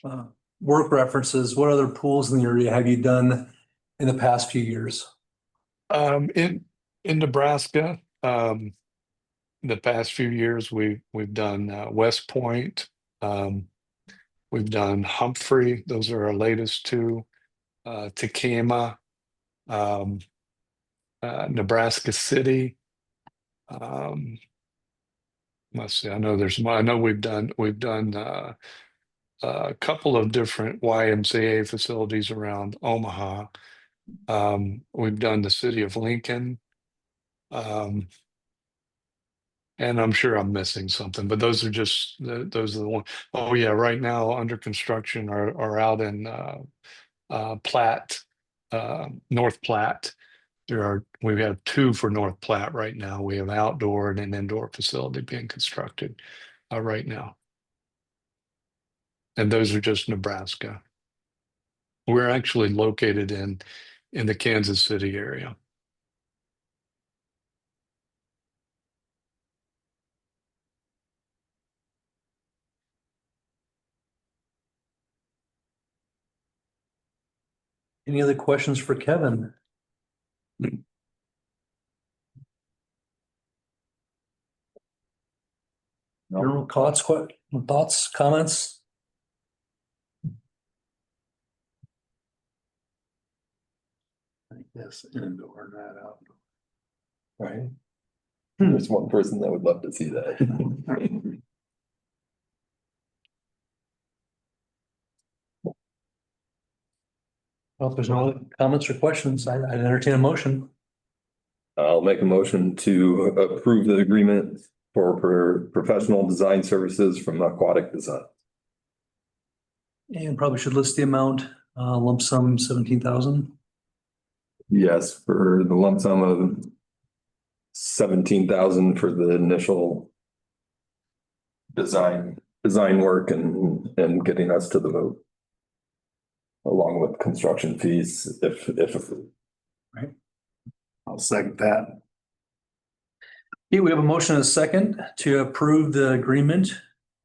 work references, what other pools in the area have you done in the past few years? In Nebraska, the past few years, we've done West Point, we've done Humphrey. Those are our latest two. Takema, Nebraska City. Let's see. I know we've done a couple of different YMCA facilities around Omaha. We've done the city of Lincoln. And I'm sure I'm missing something, but those are those are the ones. Oh yeah, right now under construction are out in Platte, North Platte. We have two for North Platte right now. We have outdoor and an indoor facility being constructed right now. And those are just Nebraska. We're actually located in the Kansas City area. Any other questions for Kevin? Your thoughts, comments? Yes, indoor, not outdoor. Right. There's one person that would love to see that. Well, if there's no other comments or questions, I'd entertain a motion. I'll make a motion to approve the agreement for professional design services from Aquatic Design. And probably should list the amount, lump sum 17,000. Yes, for the lump sum of 17,000 for the initial design work and getting us to the vote, along with construction fees if approved. Right. I'll second that. Okay, we have a motion and a second to approve the agreement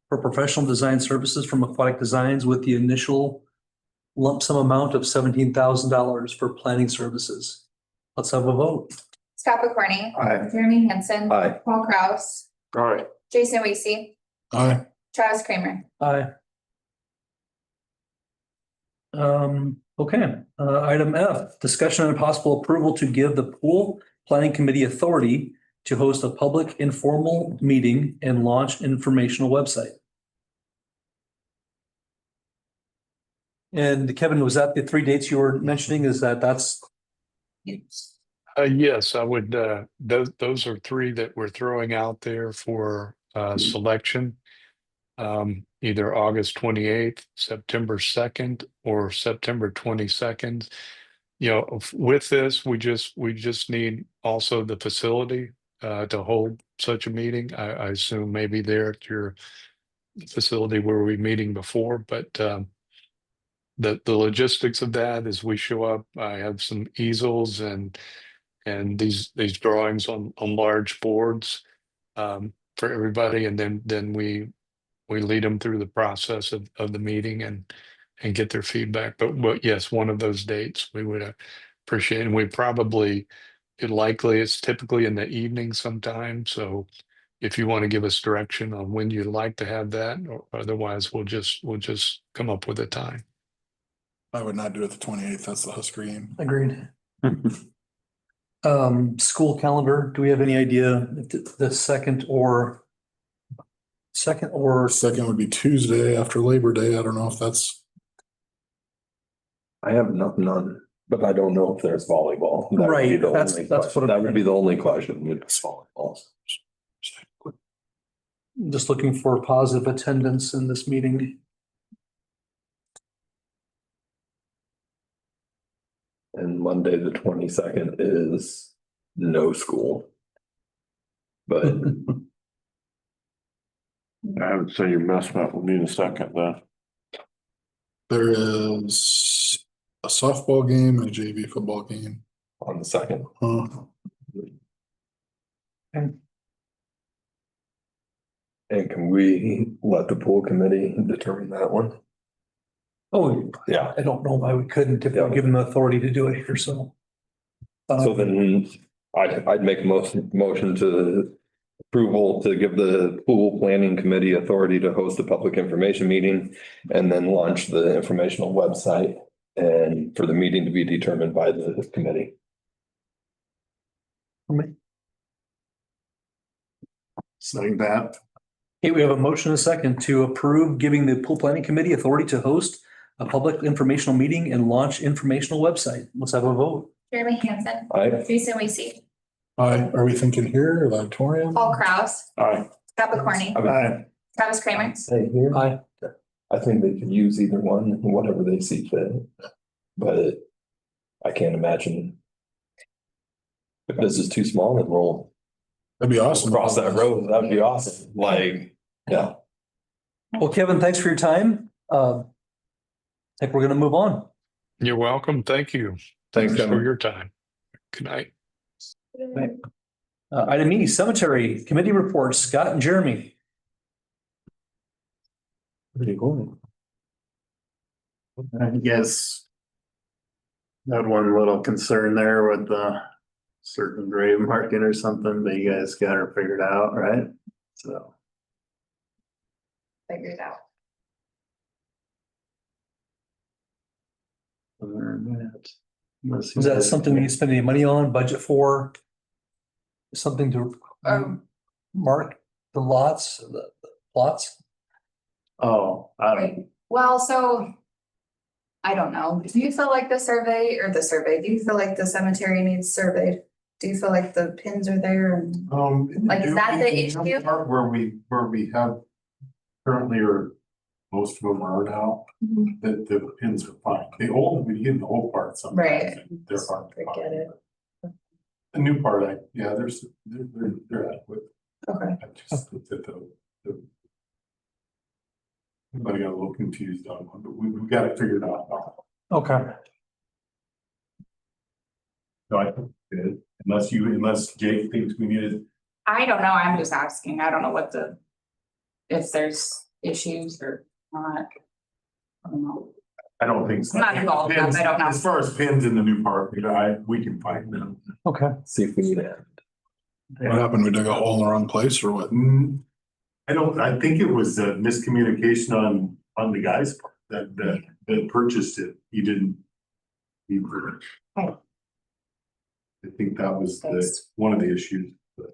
for professional design services from Aquatic Designs with the initial lump sum amount of $17,000 for planning services. Let's have a vote. Scott McCorney. Aye. Jeremy Hansen. Aye. Paul Kraus. All right. Jason Weasey. Aye. Travis Kramer. Aye. Okay, item F, discussion and possible approval to give the pool planning committee authority to host a public informal meeting and launch informational website. And Kevin, was that the 3 dates you were mentioning? Is that's? Yes, I would, those are 3 that we're throwing out there for, selection. Either August 28th, September 2nd, or September 22nd. With this, we just need also the facility, to hold such a meeting. I assume maybe there at your facility where we meeting before, but, the logistics of that is we show up, I have some easels and these drawings on large boards, for everybody, and then we lead them through the process of the meeting and get their feedback. But yes, one of those dates we would appreciate, and we probably, it's typically in the evening sometime. So if you want to give us direction on when you'd like to have that, or otherwise we'll just come up with a time. I would not do it the 28th. That's the Husker game. Agreed. School calendar, do we have any idea if the second or? Second would be Tuesday after Labor Day. I don't know if that's. I have nothing on, but I don't know if there's volleyball. That would be Right, the that's only what question. That would be the only question. It's volleyball. Just looking for positive attendance in this meeting. And Monday, the 22nd is no school. But I would say your best bet would be the 2nd then. There is a softball game and a JV football game. on the 2nd. And can we let the pool committee determine that one? Oh, Yeah. I don't know why we couldn't if we're given the authority to do it here, so. So then I'd make a motion to approval to give the pool planning committee authority to host a public information meeting and then launch the informational website and for the meeting to be determined by the committee. Saying that. Okay, we have a motion and a second to approve giving the pool planning committee authority to host a public informational meeting and launch informational website. Let's have a vote. Jeremy Hansen. Aye. Teresa Weesey. Are we thinking here or auditorium? Paul Kraus. Aye. Scott McCorney. Aye. Travis Kramer. Say here. Aye. I think they could use either one, whatever they see fit. But I can't imagine. If this is too small, then we'll That'd be awesome. cross that road. That'd be awesome. Like, yeah. Well, Kevin, thanks for your time. I think we're gonna move on. You're welcome. Thank you. Thanks, For Kevin. your time. Good night. Item E, cemetery committee reports, Scott and Jeremy. Pretty cool. I guess. Had one little concern there with the certain grave marking or something, but you guys got her figured out, right? So. Figured out. Is that something you spend any money on, budget for? Something to mark the lots, the plots? Oh, I don't, Well, so. I don't know. Do you feel like do you feel like the cemetery needs surveyed? Do you feel like the pins are there and? Like, is that the issue? Part where we have currently, or most of them are now, that the pins are fine. The old, we get the old part sometimes. Right. and They're hard to Forget find. it. The new part, they're adequate. Okay. I just looked at the. Everybody got a little confused on one, but we got it figured out now. Okay. No, I think we did. Unless Jake thinks we needed. I don't know. I'm just asking. I don't know if there's issues or not. I don't know. I don't think so. I'm not involved enough, I don't know. As far as pins in the new part, we can find them. Okay. See if we need it. What happened? We dug a hole in the wrong place or what? I think it was a miscommunication on the guy's part. that purchased it, he didn't. He approved it. Okay. I think that was one of the issues, but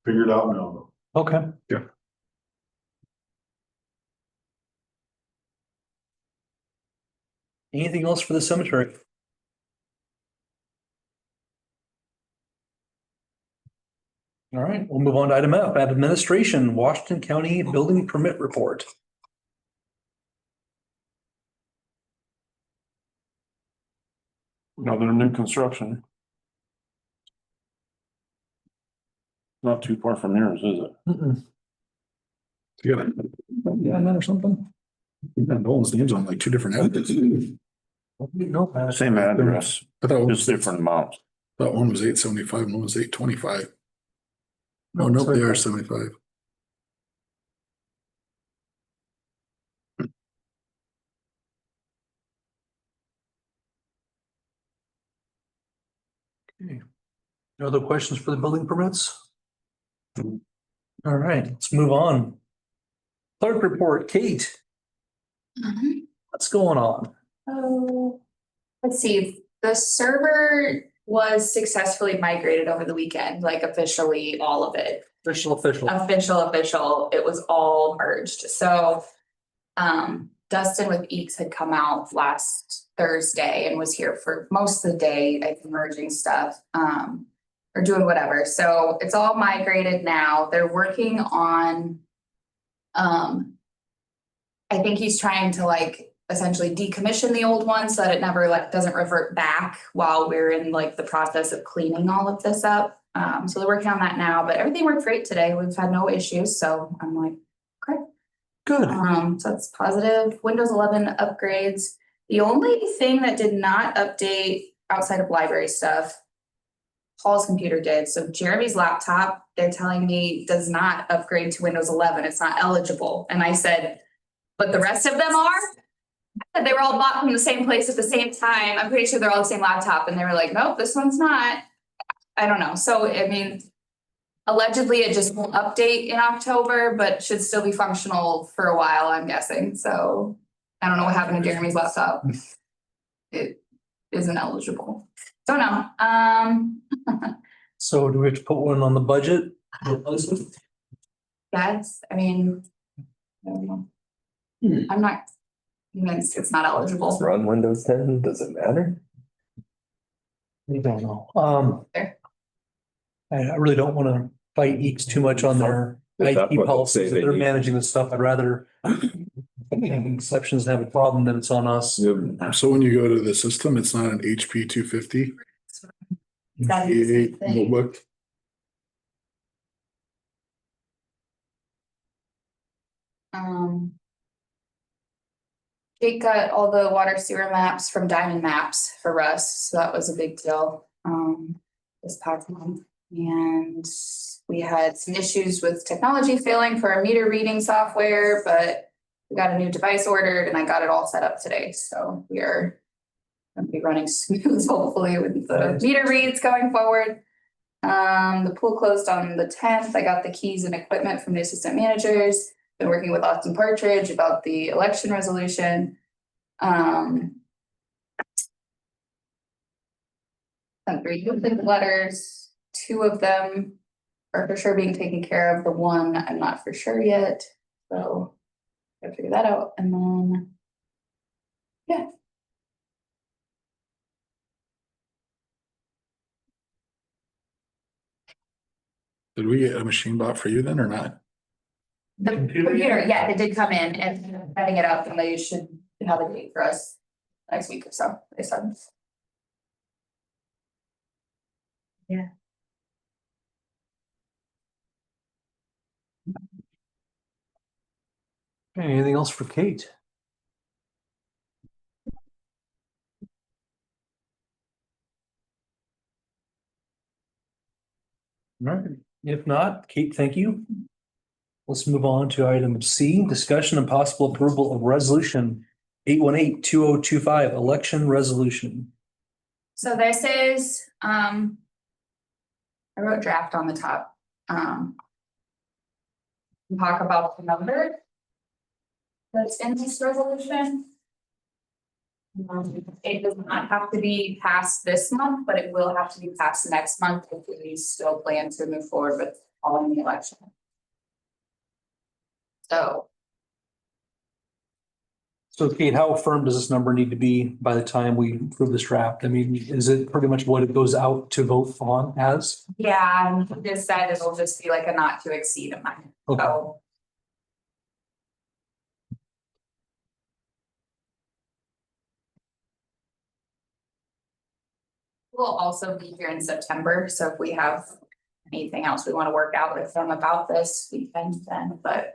figured out now. Okay. Yeah. Anything else for the cemetery? All right, we'll move on to item F, administration, Washington County Building Permit Report. Another new construction. Not too far from yours, is it? You got it or something? You got Nolan's names on like two different addresses. No, Same address, I thought just different amounts. one was 875 and one was 825. Oh, nope, they are 75. Okay. No other questions for the building permits? All right, let's move on. Clerk report, Kate, what's going on? Oh, let's see, the server was successfully migrated over the weekend, like officially all of it. Official. Official, it was all merged, so. Dustin with Eeks had come out last Thursday and was here for most of the day, I think merging stuff, or doing whatever, so it's all migrated now, they're working on. I think he's trying to like essentially decommission the old one so that it never like doesn't revert back while we're in like the process of cleaning all of this up. So they're working on that now, but everything worked great today. We've had no issues, so I'm like, okay. Good. So that's positive. Windows 11 upgrades. The only thing that did not update outside of library stuff, Paul's computer did. So Jeremy's laptop, they're telling me does not upgrade to Windows 11. It's not eligible. And I said, but the rest of them are? They were all bought from the same place at the same time. I'm pretty sure they're all the same laptop. And they were like, nope, this one's not. I don't know. So, I mean, allegedly it just won't update in October, but should still be functional for a while, I'm guessing. So I don't know what happened to Jeremy's laptop. It isn't eligible. Don't know. So do we have to put one on the budget? Yes, I mean, I don't know. I'm not convinced it's not eligible. Run Windows 10, does it matter? We don't know. I really don't want to fight Eeks too much on their If that's IT what they policies. say If they're they need. managing the stuff, I'd rather exceptions have a problem than it's on us. So when you go to the system, it's not an HP 250. That'd be the same E8 thing. notebook. Jake got all the water sewer maps from Diamond Maps for Russ, so that was a big deal, this past month. And we had some issues with technology failing for our meter reading software, but we got a new device ordered and I got it all set up today, so we are gonna be running smooth, hopefully, with the meter reads going forward. The pool closed on the 10th. I got the keys and equipment from the assistant managers. Been working with Austin Partridge about the election resolution. And 3 complete letters. 2 of them are for sure being taken care of. The one I'm not for sure yet. So gotta figure that out. And then, yeah. Did we get a machine bought for you then or not? The computer, yeah, they did come in and setting it up and they should have a date for us next week or so, they said. Yeah. Okay, anything else for Kate? All right, if not, Kate, thank you. Let's move on to item C, discussion and possible approval of resolution 818-2025, election resolution. So this is, I wrote draft on the top. Talk about the number. that's in this resolution. It does not have to be passed this month, but it will have to be passed next month if we still plan to move forward with following the election. So So Kate, how firm does this number need to be by the time we approve this draft? I mean, is it pretty much what it goes out to vote on as? yeah, and he just said it'll just be like a not to exceed amount. Okay. So we'll also be here in September, so if we have anything else we want to work out with them about this, we can then, but.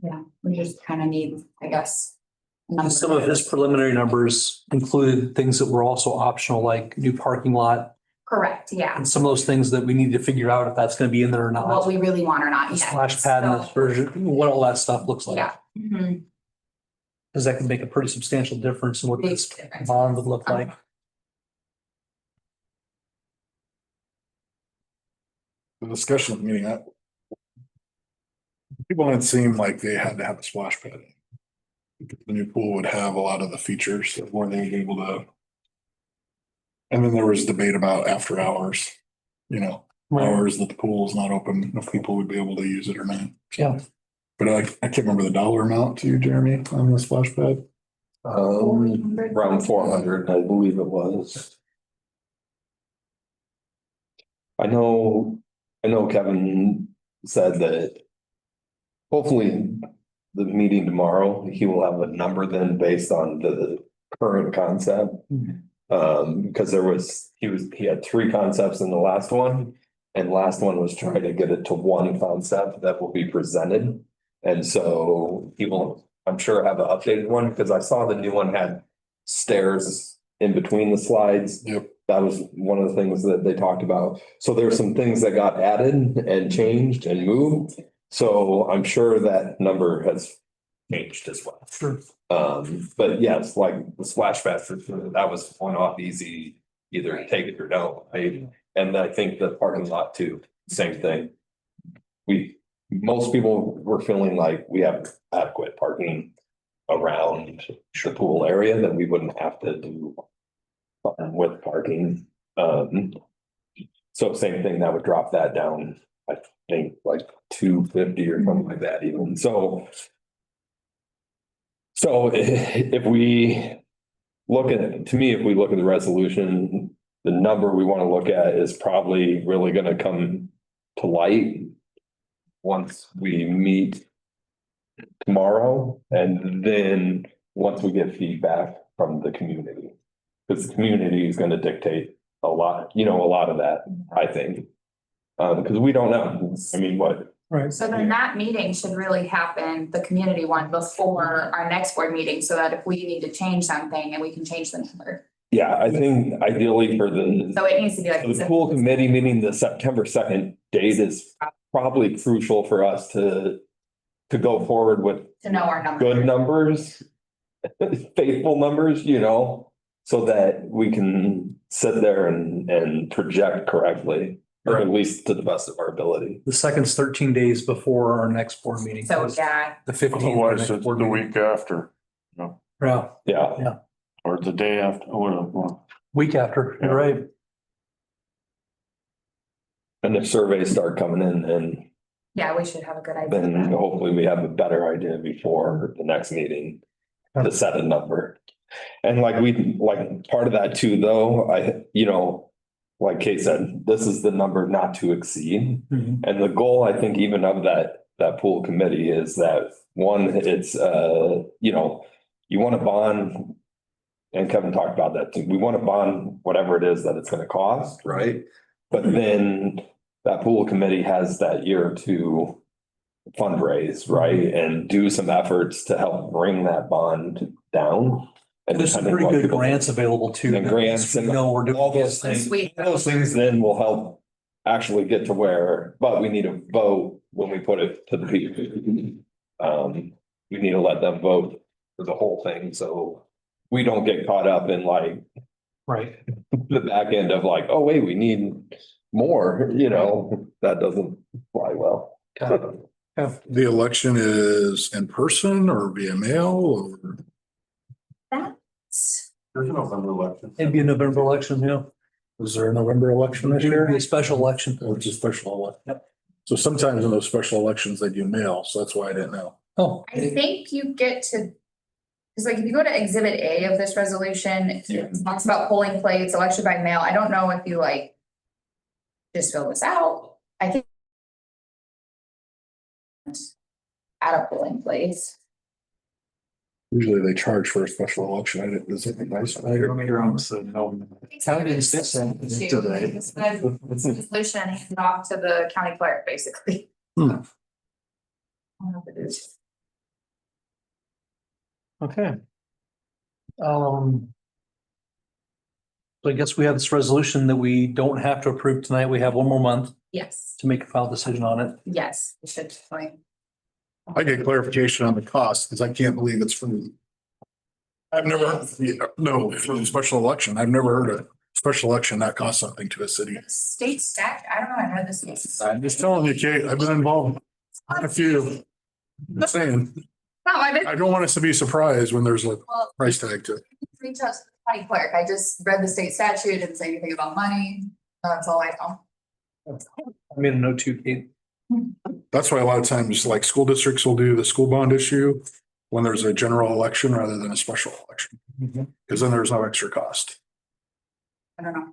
Yeah, we just kind of need, I guess. Some of his preliminary numbers included things that were also optional, like new parking lot. Correct, yeah, And some of those things that we need to figure out if that's gonna be in there or not. what we really want or not The yet. splash pad in this So, version, what all that stuff looks like. yeah. Mhm. Cause that can make a pretty substantial difference in what Big this difference. bond would look like. The discussion of the meeting, people didn't seem like they had to have a splash pad. The new pool would have a lot of the features that where they would be able to. And then there was debate about after hours, hours that the pool is not open, if people would be able to use it or not. Yeah. But I can't remember the dollar amount to you, Jeremy, on the splash pad. Around 400, I believe it was. I know Kevin said that hopefully the meeting tomorrow, he will have a number then based on the current concept. Because he had 3 concepts in the last one, and last one was trying to get it to one concept that will be presented. And so he will, I'm sure, have an updated one, because I saw the new one had stairs in between the slides. Yep. That was one of the things that they talked about. So there's some things that got added and changed and moved. So I'm sure that number has changed as well. Sure. But yes, like the splash pad, that was one off easy, either take it or don't. And I think the parking lot too, same thing. Most people were feeling like we have adequate parking around the pool area, that we wouldn't have to do with parking. So same thing, that would drop that down, I think like 250 or something like that even. So if we look at, to me, if we look at the resolution, the number we want to look at is probably really going to come to light once we meet tomorrow, and then once we get feedback from the community. Because the community is going to dictate a lot of that, I think. Because we don't know, I mean, what. Right. So then that meeting should really happen, the community one, before our next board meeting, so that if we need to change something, and we can change the number. Yeah, I think ideally for So it needs to be like. the pool committee meeting, the September 2nd date is probably crucial for us to go forward with To know our number. good numbers, faithful numbers, so that we can sit there and project correctly, or at least to the best of our ability. The second's 13 days before our next board meeting. So, yeah, The 15th. Otherwise, it's the week after, Yeah, Yeah, or the day after, or week after, you're right. and if surveys start coming in, and yeah, we should have a good idea. then hopefully we have a better idea before the next meeting to set a number. And like part of that too, though, like Kate said, this is the number not to exceed. Mhm. And the goal, I think, even of that pool committee is that, one, it's, you want to bond, and Kevin talked about that too. We want to bond whatever it is that it's going to cost, right? But then that pool committee has that year to fundraise, right? And do some efforts to help bring that bond down. And there's some pretty good grants available too. And grants and we're doing all those things. Those things then will help actually get to where, but we need a vote when we put it to the people. We need to let them vote for the whole thing, so we don't get caught up in like Right. the back end of like, oh, wait, we need more, that doesn't fly well. The election is in person or via mail or? That's, There's a November election. It'd be a November election, yeah. Was there a November election this It would be year? a special election. Or just special election? Yep. So sometimes in those special elections, they do mail, so that's why I didn't know. Oh, I think you get to. Cause like if you go to exhibit A of this resolution, it talks about polling plates, election by mail. I don't know if you like. Just fill this out. I think. At a polling place. Usually they charge for a special election. I didn't, is it nice? You're almost a no. County didn't say so. Today. Resolution and hand it off to the county clerk, basically. Hmm. I don't know if it is. Okay. So I guess we have this resolution that we don't have to approve tonight. We have one more month Yes, to make a final decision on it. yes, we should definitely. I get clarification on the cost because I can't believe it's free. I've never, no, for a special election, I've never heard a special election that costs something to a city. State stat, I don't know, I read this. I'm just telling you, Kate, I've been involved in a few. I'm just saying, No, I didn't. I don't want us to be surprised when there's a Well, price tag to it. reach out to the county clerk. I just read the state statute, didn't say anything about money. That's all I know. I made a note too, Kate. That's why a lot of times like school districts will do the school bond issue when there's a general election rather than a special election. Because then there's no extra cost. I don't know.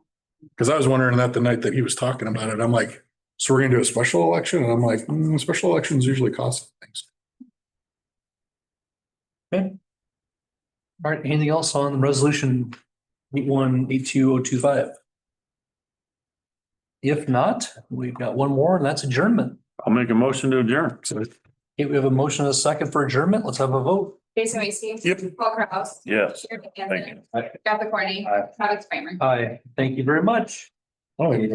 Because I was wondering that the night that he was talking about it, I'm like, so we're gonna do a special election? And I'm like, special elections usually cost things. Okay. All right, anything else on resolution 8182-025? If not, we've got one more and that's adjournment. I'll make a motion to adjourn. So Okay, we have a motion and a second for adjournment. Let's have a vote. Jason Weasey. Yep. Paul Kraus. Yes. Sheriff Thank Hansen. Kathy Corney. Aye. Travis Kramer. Aye, thank you very much. I don't even